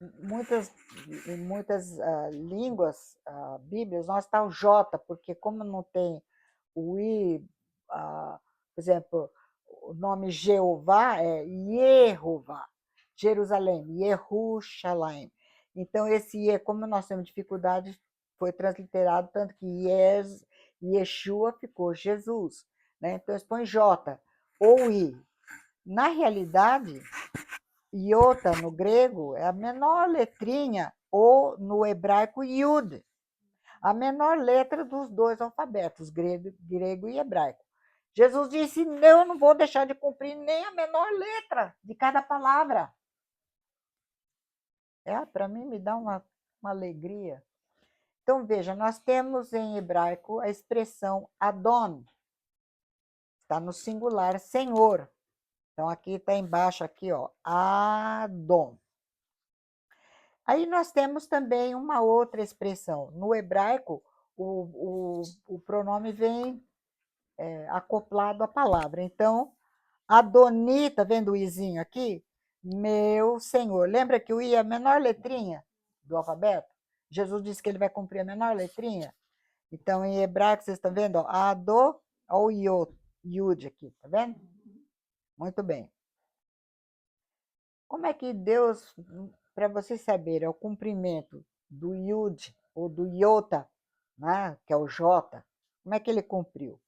[SPEAKER 1] Em muitas línguas, bíblias, nós está o J, porque como não tem o I, por exemplo, o nome Jeová é Yehová, Jerusalém, Yerushalayim. Então, esse I, como nós temos dificuldade, foi transliterado, tanto que Yeshua ficou Jesus. Né? Então, eles põem J ou I. Na realidade, Iota, no grego, é a menor letrinha, ou no hebraico, Yud, a menor letra dos dois alfabetos, grego e hebraico. Jesus disse, eu não vou deixar de cumprir nem a menor letra de cada palavra. Para mim, me dá uma alegria. Então, veja, nós temos em hebraico a expressão Adon, está no singular, Senhor. Então, aqui está embaixo, aqui, ó, Adon. Aí nós temos também uma outra expressão. No hebraico, o pronome vem acoplado à palavra. Então, Adoni, está vendo o izinho aqui? Meu Senhor. Lembra que o I é a menor letrinha do alfabeto? Jesus disse que ele vai cumprir a menor letrinha. Então, em hebraico, vocês estão vendo? Ó, Ado ou Yud aqui, está vendo? Muito bem. Como é que Deus, para vocês saberem, é o cumprimento do Yud ou do Iota, né, que é o J, como é que ele cumpriu?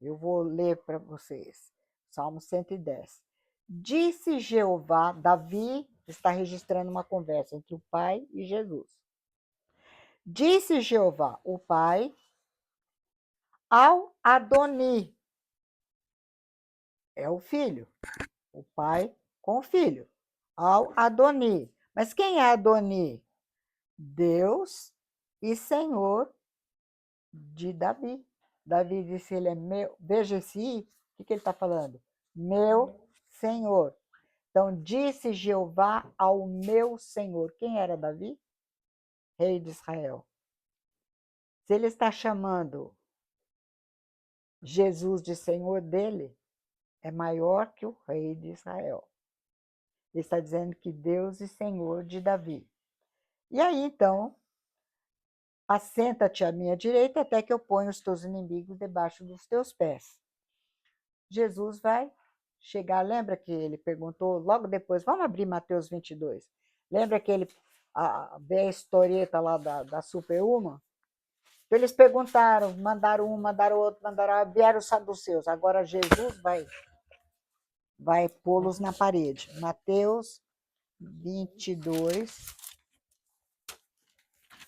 [SPEAKER 1] Eu vou ler para vocês. Salmo 110. Disse Jeová, Davi está registrando uma conversa entre o Pai e Jesus. Disse Jeová, o Pai, ao Adoni, é o filho, o pai com o filho, ao Adoni. Mas quem é Adoni? Deus e Senhor de Davi. Davi disse, ele é meu, veja esse I, o que ele está falando? Meu Senhor. Então, disse Jeová ao meu Senhor. Quem era Davi? Rei de Israel. Se ele está chamando Jesus de Senhor dele, é maior que o rei de Israel. Ele está dizendo que Deus e Senhor de Davi. E aí, então, assenta-te à minha direita até que eu ponha os teus inimigos debaixo dos teus pés. Jesus vai chegar, lembra que ele perguntou logo depois, vamos abrir Mateus 22. Lembra que ele vê a historieta lá da Superwoman? Então, eles perguntaram, mandaram um, mandaram outro, vieram os saduceus. Agora Jesus vai pô-los na parede. Mateus 22,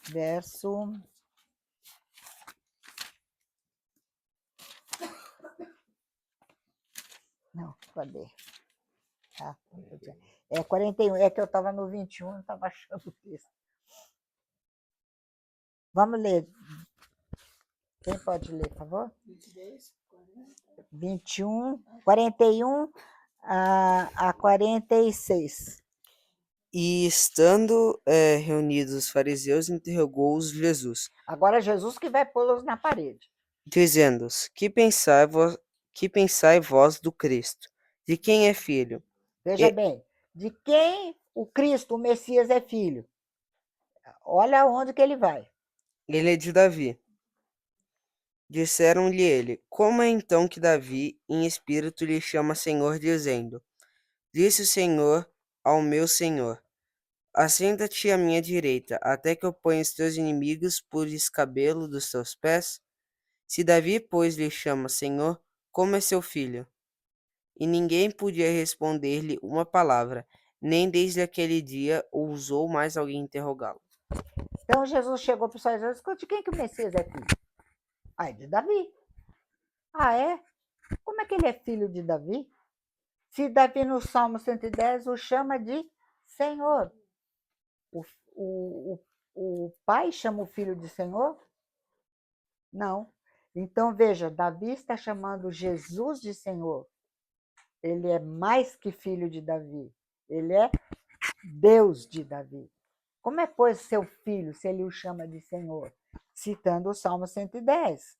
[SPEAKER 1] verso... Não, cadê? É 41, é que eu estava no 21, não estava achando o texto. Vamos ler. Quem pode ler, por favor? 21, 41 a 46.
[SPEAKER 2] E estando reunidos os fariseus, interrogou-os Jesus.
[SPEAKER 1] Agora Jesus que vai pô-los na parede.
[SPEAKER 2] Dizendo-os, que pensai vós do Cristo? De quem é filho?
[SPEAKER 1] Veja bem, de quem o Cristo, o Messias, é filho? Olha onde que ele vai.
[SPEAKER 2] Ele é de Davi. Disseram-lhe ele, como é então que Davi, em espírito, lhe chama Senhor, dizendo, disse o Senhor ao meu Senhor, assenta-te à minha direita, até que eu ponha os teus inimigos por escabelo dos teus pés? Se Davi, pois, lhe chama Senhor, como é seu filho? E ninguém podia responder-lhe uma palavra, nem desde aquele dia ousou mais alguém interrogá-lo.
[SPEAKER 1] Então Jesus chegou para os fariseus e disse: de quem que o Messias é filho? Ah, é de Davi. Ah, é? Como é que ele é filho de Davi? Se Davi no Salmo 110 o chama de Senhor. O pai chama o filho de Senhor? Não. Então veja, Davi está chamando Jesus de Senhor. Ele é mais que filho de Davi. Ele é Deus de Davi. Como é, pois, seu filho, se ele o chama de Senhor? Citando o Salmo 110.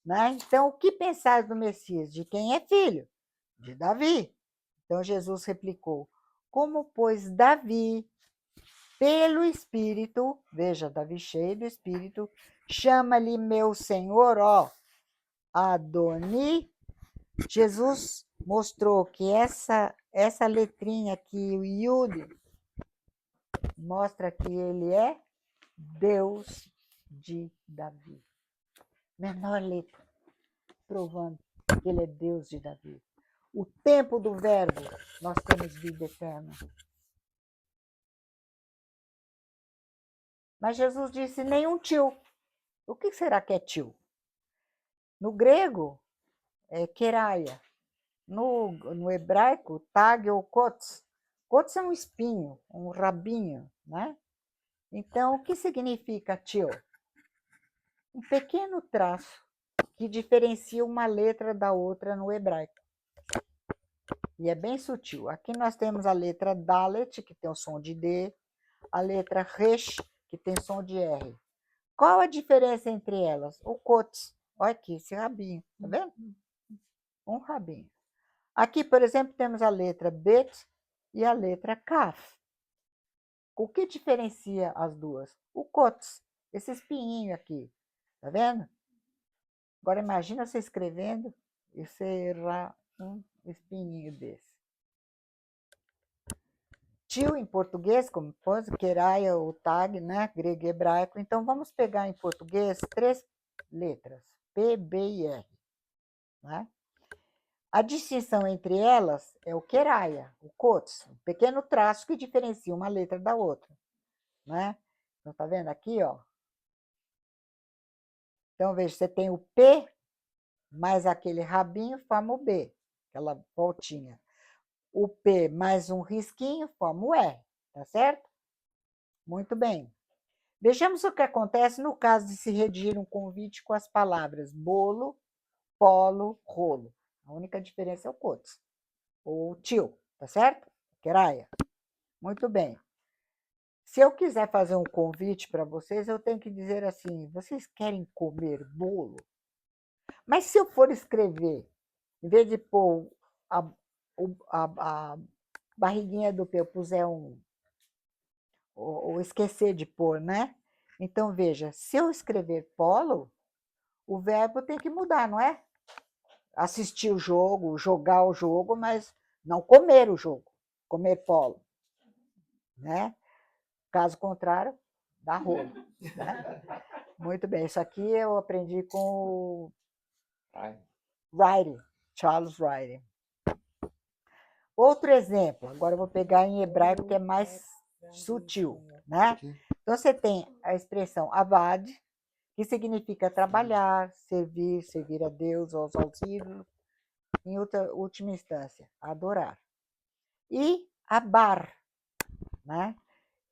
[SPEAKER 1] Né? Então, o que pensais do Messias? De quem é filho? De Davi. Então, Jesus replicou: como, pois, Davi, pelo Espírito, veja, Davi cheio do Espírito, chama-lhe meu Senhor, ó, Adoni. Jesus mostrou que essa letrinha aqui, o Yud, mostra que ele é Deus de Davi. Menor letra, provando que ele é Deus de Davi. O tempo do verbo, nós temos vida eterna. Mas Jesus disse: nenhum tio. O que será que é tio? No grego, é queraia. No hebraico, tag ou kots. Kots é um espinho, um rabinho, né? Então, o que significa tio? Um pequeno traço que diferencia uma letra da outra no hebraico. E é bem sutil. Aqui nós temos a letra Dalet, que tem o som de D, a letra Resh, que tem som de R. Qual a diferença entre elas? O Kots. Olha aqui, esse rabinho, tá vendo? Um rabinho. Aqui, por exemplo, temos a letra Bet e a letra Kaf. O que diferencia as duas? O Kots, esse espinhinho aqui, tá vendo? Agora imagina você escrevendo e você errar um espinhinho desse. Tio em português, como pôs, queraia ou tag, né? Grego e hebraico. Então vamos pegar em português 3 letras, P, B e R. Né? A distinção entre elas é o queraia, o kots, um pequeno traço que diferencia uma letra da outra. Né? Então tá vendo aqui, ó? Então veja, você tem o P mais aquele rabinho forma o B, aquela voltinha. O P mais um risquinho forma o R, tá certo? Muito bem. Vejamos o que acontece no caso de se redigir um convite com as palavras bolo, polo, rolo. A única diferença é o kots, ou tio, tá certo? Queraia. Muito bem. Se eu quiser fazer um convite para vocês, eu tenho que dizer assim: vocês querem comer bolo? Mas se eu for escrever, em vez de pôr a barriguinha do P, eu puser ou esquecer de pôr, né? Então, veja, se eu escrever polo, o verbo tem que mudar, não é? Assistir o jogo, jogar o jogo, mas não comer o jogo, comer polo, né? Caso contrário, dá rolo. Né? Muito bem, isso aqui eu aprendi com o Writing, Charles Writing. Outro exemplo, agora eu vou pegar em hebraico que é mais sutil, né? Então você tem a expressão avad, que significa trabalhar, servir a Deus, aos ídolos, em última instância, adorar. E abar, né?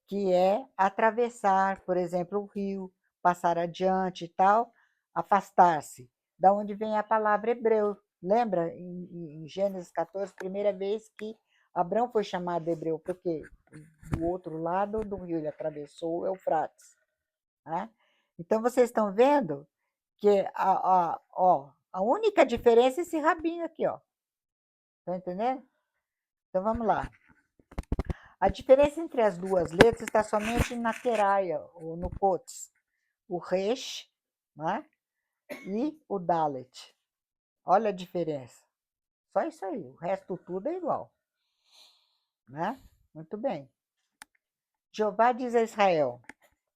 [SPEAKER 1] Que é atravessar, por exemplo, o rio, passar adiante e tal, afastar-se. Da onde vem a palavra hebreu. Lembra, em Gênesis 14, primeira vez que Abrão foi chamado hebreu, porque do outro lado do rio ele atravessou o Eufrates. Né? Então, vocês estão vendo que a única diferença é esse rabinho aqui. Estão entendendo? Então, vamos lá. A diferença entre as duas letras está somente na queraia, ou no kots. O resh, né? E o dalet. Olha a diferença. Só isso aí. O resto tudo é igual. Né? Muito bem. Jeová diz a Israel: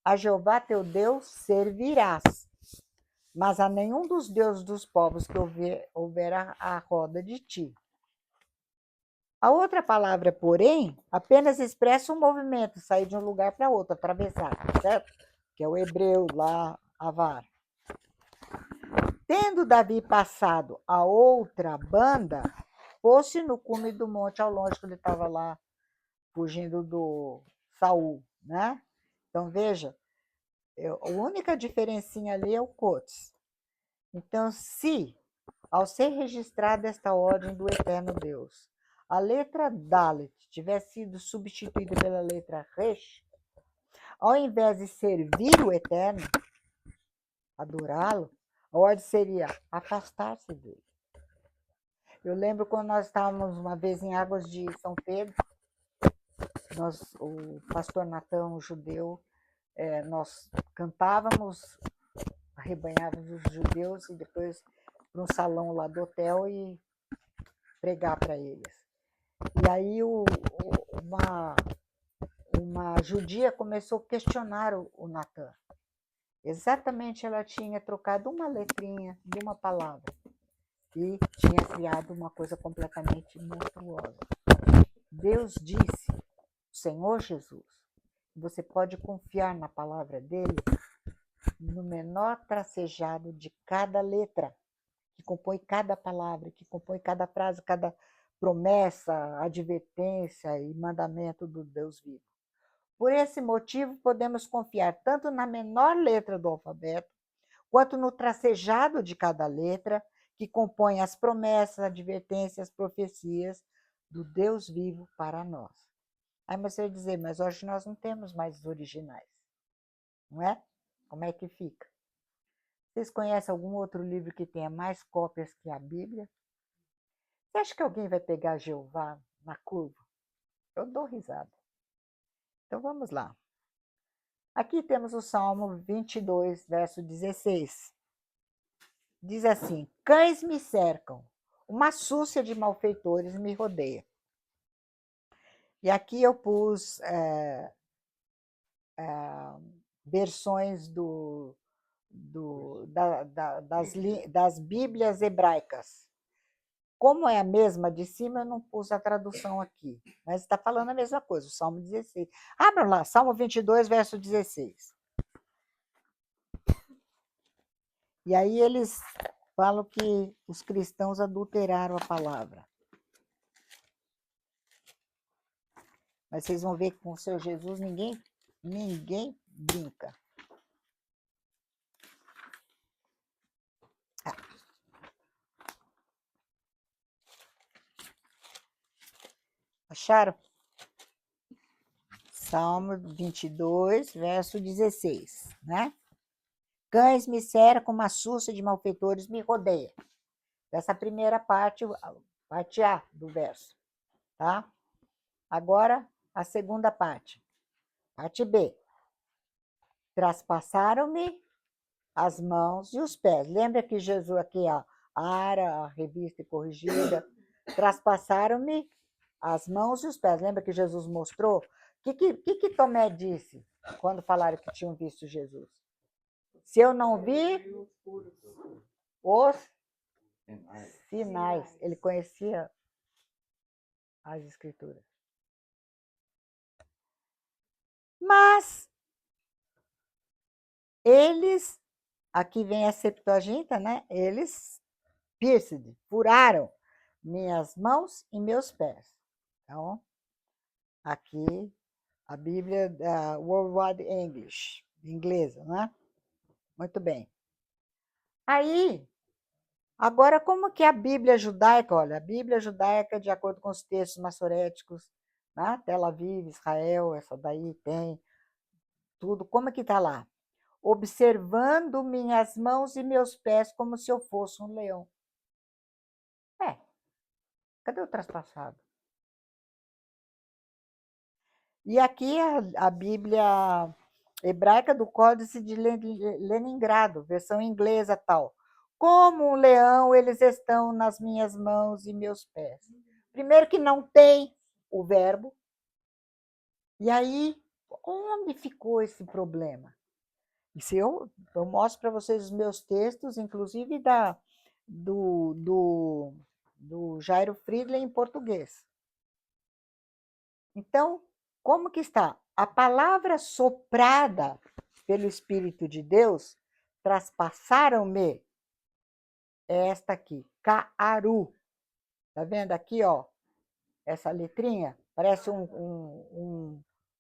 [SPEAKER 1] a Jeová teu Deus servirás. mas a nenhum dos deuses dos povos que houver a roda de ti. A outra palavra, porém, apenas expressa um movimento, sair de um lugar para outro, atravessar, certo? Que é o hebreu lá, avar. Tendo Davi passado a outra banda, pôs-se no cume do monte ao longe, quando ele estava lá fugindo do Saul, né? Então, veja, a única diferencinha ali é o Cotes. Então, se, ao ser registrada esta ordem do eterno Deus, a letra Dalet tivesse sido substituída pela letra Resh, ao invés de servir o eterno, adorá-lo, a ordem seria afastar-se dele. Eu lembro quando nós estávamos uma vez em Águas de São Pedro, o pastor Natão, judeu, nós cantávamos, arrebanhávamos os judeus e depois para um salão lá do hotel e pregar para eles. E aí uma judia começou a questionar o Natan. Exatamente, ela tinha trocado uma letrinha de uma palavra e tinha criado uma coisa completamente monstruosa. Deus disse, o Senhor Jesus, você pode confiar na palavra dele no menor tracejado de cada letra, que compõe cada palavra, que compõe cada frase, cada promessa, advertência e mandamento do Deus vivo. Por esse motivo, podemos confiar tanto na menor letra do alfabeto, quanto no tracejado de cada letra, que compõe as promessas, advertências, profecias do Deus vivo para nós. Aí você vai dizer, mas hoje nós não temos mais os originais, não é? Como é que fica? Vocês conhecem algum outro livro que tenha mais cópias que a Bíblia? Você acha que alguém vai pegar Jeová na curva? Eu dou risada. Então vamos lá. Aqui temos o Salmo 22, verso 16. Diz assim, cães me cercam, uma súcia de malfeitores me rodeia. E aqui eu pus versões das Bíblias hebraicas. Como é a mesma de cima, eu não pus a tradução aqui, mas está falando a mesma coisa, o Salmo 16. Abram lá, Salmo 22, verso 16. E aí eles falam que os cristãos adulteraram a palavra. Mas vocês vão ver que com o seu Jesus ninguém brinca. Acharam? Salmo 22, verso 16, né? Cães me cercam, uma súcia de malfeitores me rodeia. Essa primeira parte A do verso, tá? Agora, a segunda parte B. Traspassaram-me as mãos e os pés. Lembra que Jesus aqui, ó, a revista corrigida, traspassaram-me as mãos e os pés. Lembra que Jesus mostrou? O que Tomé disse quando falaram que tinham visto Jesus? Se eu não vi os sinais, ele conhecia as escrituras. Mas eles, aqui vem a Septuaginta, né? Eles furaram minhas mãos e meus pés. Então, aqui a Bíblia da World English, inglesa, né? Muito bem. Aí, agora, como que a Bíblia judaica, olha, a Bíblia judaica, de acordo com os textos maçoréticos, né? Tel Aviv, Israel, essa daí tem tudo, como é que está lá? Observando minhas mãos e meus pés como se eu fosse um leão. Cadê o traspassado? E aqui a Bíblia hebraica do Códice de Leningrado, versão inglesa tal. Como um leão, eles estão nas minhas mãos e meus pés. Primeiro que não tem o verbo. E aí, onde ficou esse problema? E se eu mostro para vocês os meus textos, inclusive do Jairo Friedland em português. Então, como que está? A palavra soprada pelo Espírito de Deus, traspassaram-me, é esta aqui, Ka'aru. Tá vendo aqui, ó? Essa letrinha parece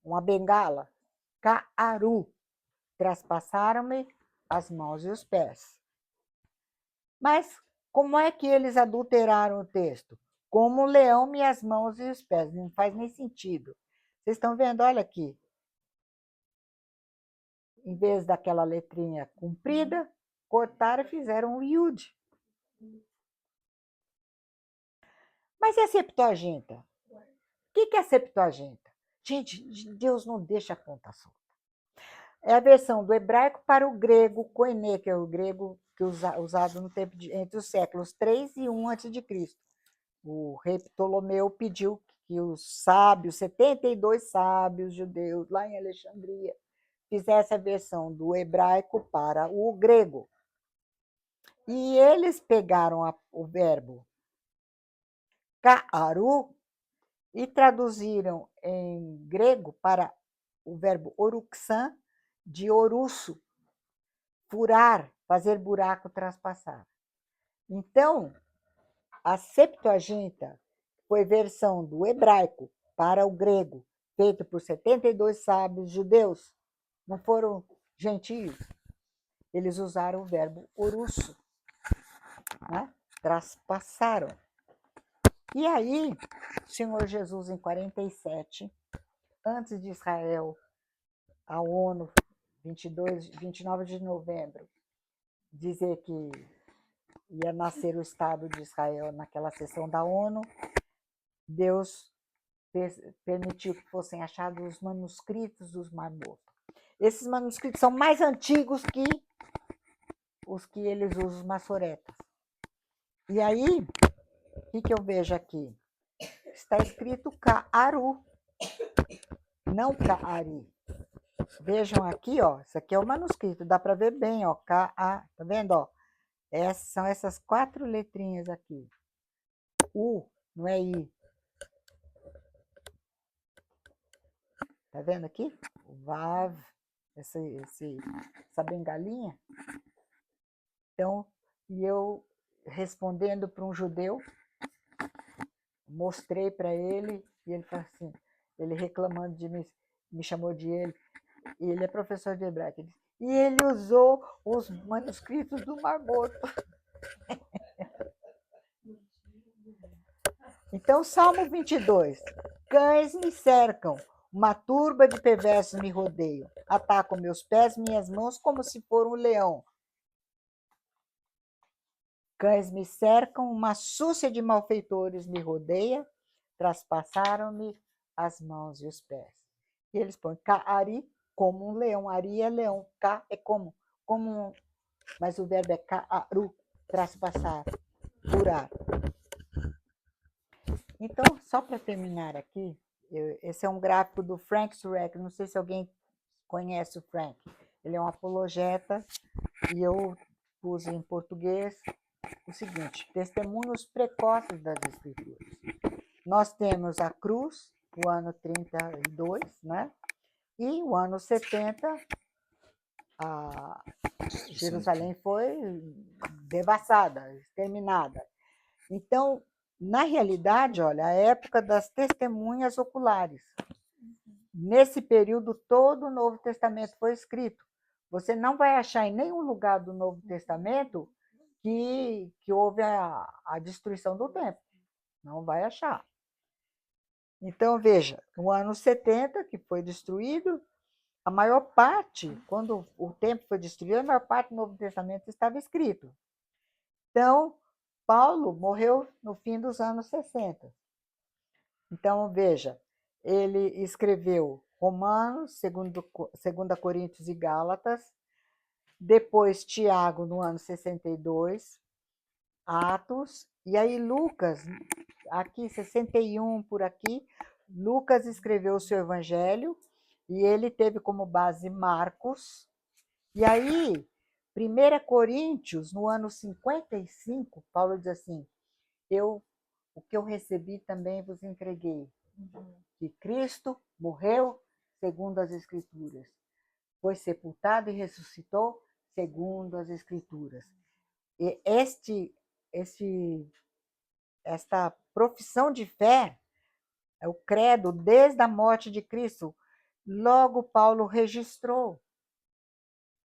[SPEAKER 1] uma bengala. Ka'aru. Traspassaram-me as mãos e os pés. Mas como é que eles adulteraram o texto? Como o leão me as mãos e os pés. Não faz nem sentido. Vocês estão vendo? Olha aqui. Em vez daquela letrinha comprida, cortaram e fizeram um iud. Mas e a Septuaginta? O que é a Septuaginta? Gente, Deus não deixa a ponta solta. É a versão do hebraico para o grego koiné, que é o grego que usado no tempo entre os séculos 3 e 1 a.C. O rei Ptolomeu pediu que os sábios, 72 sábios judeus, lá em Alexandria, fizessem a versão do hebraico para o grego. E eles pegaram o verbo ka'aru e traduziram em grego para o verbo oruxan, de oruço, furar, fazer buraco, traspassar. Então, a Septuaginta foi versão do hebraico para o grego, feita por 72 sábios judeus. Não foram gentios. Eles usaram o verbo oruço, né? Traspassaram. E aí, o Senhor Jesus, em 47, antes de Israel, a ONU, 29 de novembro, dizer que ia nascer o Estado de Israel naquela sessão da ONU, Deus permitiu que fossem achados os manuscritos dos Mar Morto. Esses manuscritos são mais antigos que os que eles usam, os maçoretas. E aí, o que eu vejo aqui? Está escrito Ka'aru, não Ka'ari. Vejam aqui, ó, isso aqui é o manuscrito, dá para ver bem, ó, K-A, tá vendo, ó? São essas 4 letrinhas aqui. U, não é I. Tá vendo aqui? O Vav, essa bengalinha. Então, e eu respondendo para um judeu, mostrei para ele, e ele falou assim, ele reclamando de mim, me chamou de ele, e ele é professor de hebraico. E ele usou os manuscritos do Mar Morto. Então, Salmo 22. Cães me cercam, uma turba de perversos me rodeiam. Atacam meus pés, minhas mãos, como se for um leão. Cães me cercam, uma súcia de malfeitores me rodeia. Traspassaram-me as mãos e os pés. E eles põem Ka'ari, como um leão. Ari é leão, Ka é como mas o verbo é Ka'aru, traspassar, furar. Então, só para terminar aqui, esse é um gráfico do Frank Turek, não sei se alguém conhece o Frank. Ele é um apologeta e eu pus em português o seguinte, testemunhos precoces das Escrituras. Nós temos a cruz, o ano 32, né? E o ano 70, Jerusalém foi devassada, exterminada. Então, na realidade, olha, a época das testemunhas oculares. Nesse período, todo o Novo Testamento foi escrito. Você não vai achar em nenhum lugar do Novo Testamento que houve a destruição do templo. Não vai achar. Então, veja, no ano 70, que foi destruído, a maior parte, quando o templo foi destruído, a maior parte do Novo Testamento estava escrito. Então, Paulo morreu no fim dos anos 60. Então, veja, ele escreveu Romanos, 2 Coríntios e Gálatas, depois Tiago no ano 62, Atos, e aí Lucas, aqui 61 por aqui, Lucas escreveu o seu evangelho, e ele teve como base Marcos, E aí, 1 Coríntios, no ano 55, Paulo diz assim, o que eu recebi também vos entreguei, que Cristo morreu segundo as Escrituras, foi sepultado e ressuscitou segundo as Escrituras. E esta profissão de fé é o credo desde a morte de Cristo. Logo, Paulo registrou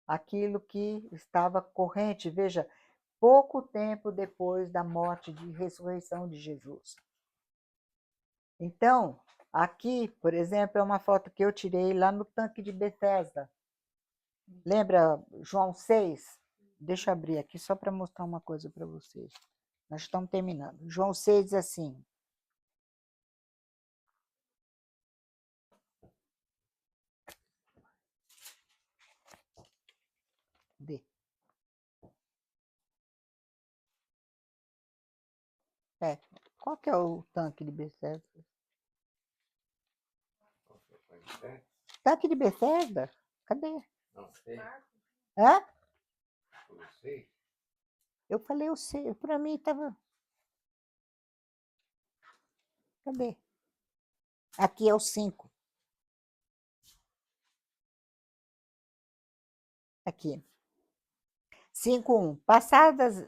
[SPEAKER 1] aquilo que estava corrente. Veja, pouco tempo depois da morte e ressurreição de Jesus. Então, aqui, por exemplo, é uma foto que eu tirei lá no tanque de Betesda. Lembra João 6? Deixa eu abrir aqui só para mostrar uma coisa para vocês. Nós estamos terminando. João 6 diz assim. Qual que é o tanque de Betesda? Tanque de Betesda? Cadê?
[SPEAKER 14] Não sei.
[SPEAKER 1] Hã?
[SPEAKER 14] Eu sei.
[SPEAKER 1] Eu falei, eu sei. Para mim estava... Cadê? Aqui é o 5. Aqui. 5:1. Passadas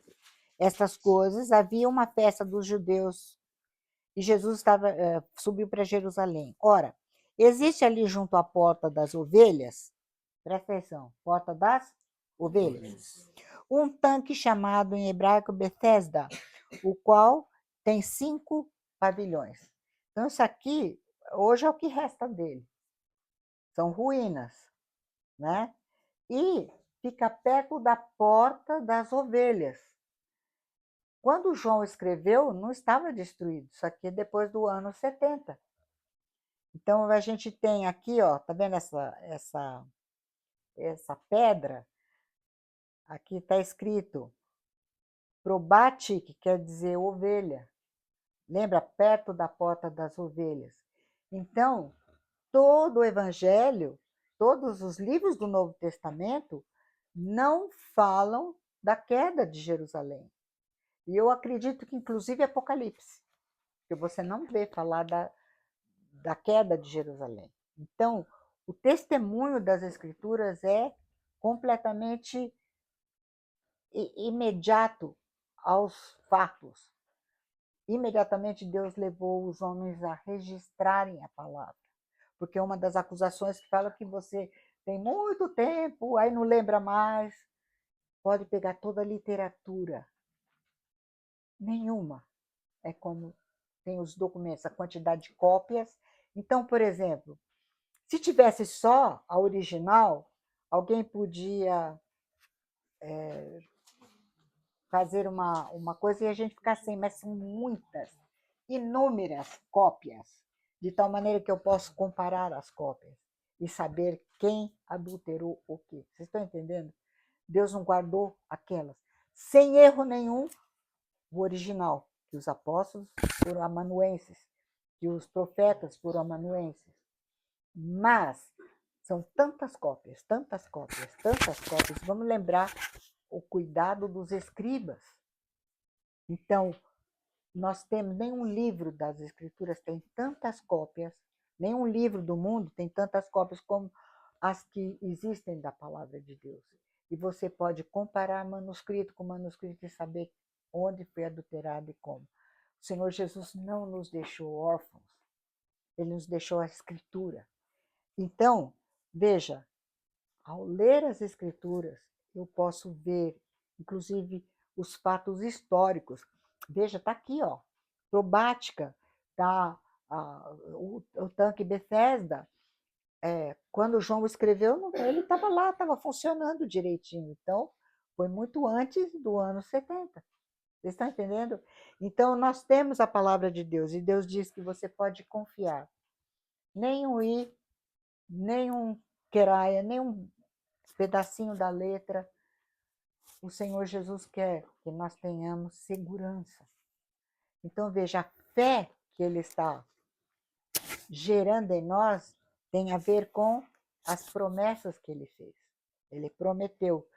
[SPEAKER 1] estas coisas, havia uma festa dos judeus e Jesus subiu para Jerusalém. Ora, existe ali junto à porta das ovelhas, presta atenção, porta das ovelhas, um tanque chamado em hebraico Betesda, o qual tem 5 pavilhões. Então, isso aqui, hoje é o que resta dele. São ruínas, né? E fica perto da porta das ovelhas. Quando João escreveu, não estava destruído. Isso aqui é depois do ano 70. Então, a gente tem aqui, ó, tá vendo essa pedra? Aqui está escrito probate, que quer dizer ovelha. Lembra? Perto da porta das ovelhas. Então, todo o Evangelho, todos os livros do Novo Testamento não falam da queda de Jerusalém. E eu acredito que, inclusive, Apocalipse, que você não vê falar da queda de Jerusalém. Então, o testemunho das Escrituras é completamente imediato aos fatos. Imediatamente Deus levou os homens a registrarem a palavra. Porque uma das acusações que fala que você tem muito tempo, aí não lembra mais, pode pegar toda a literatura. Nenhuma é como tem os documentos, a quantidade de cópias. Então, por exemplo, se tivesse só a original, alguém podia fazer uma coisa e a gente ficar sem, mas são muitas, inúmeras cópias, de tal maneira que eu posso comparar as cópias e saber quem adulterou o quê. Vocês estão entendendo? Deus não guardou aquelas. Sem erro nenhum, o original, que os apóstolos foram amanuenses, que os profetas foram amanuenses. Mas são tantas cópias, tantas cópias, tantas cópias. Vamos lembrar o cuidado dos escribas. Então, nós temos, nenhum livro das Escrituras tem tantas cópias, nenhum livro do mundo tem tantas cópias como as que existem da palavra de Deus. E você pode comparar manuscrito com manuscrito e saber onde foi adulterado e como. O Senhor Jesus não nos deixou órfãos, Ele nos deixou a Escritura. Então, veja, ao ler as Escrituras, eu posso ver, inclusive, os fatos históricos. Veja, está aqui, ó, probática, tá, o tanque Betesda. Quando João escreveu, ele estava lá, estava funcionando direitinho. Então, foi muito antes do ano 70. Vocês estão entendendo? Então, nós temos a palavra de Deus, e Deus diz que você pode confiar. Nem um i, nem um queraia, nem um pedacinho da letra. O Senhor Jesus quer que nós tenhamos segurança. Então, veja, a fé que Ele está gerando em nós tem a ver com as promessas que Ele fez. Ele prometeu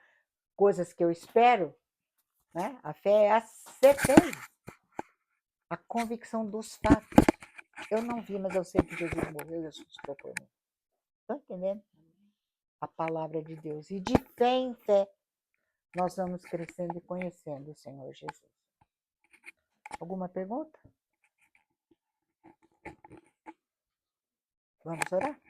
[SPEAKER 1] coisas que eu espero, né? A fé é a certeza, a convicção dos fatos. Eu não vi, mas eu sei que Jesus morreu e ressuscitou por mim. Estão entendendo? A palavra de Deus. E de fé em fé, nós vamos crescendo e conhecendo o Senhor Jesus. Alguma pergunta? Vamos orar?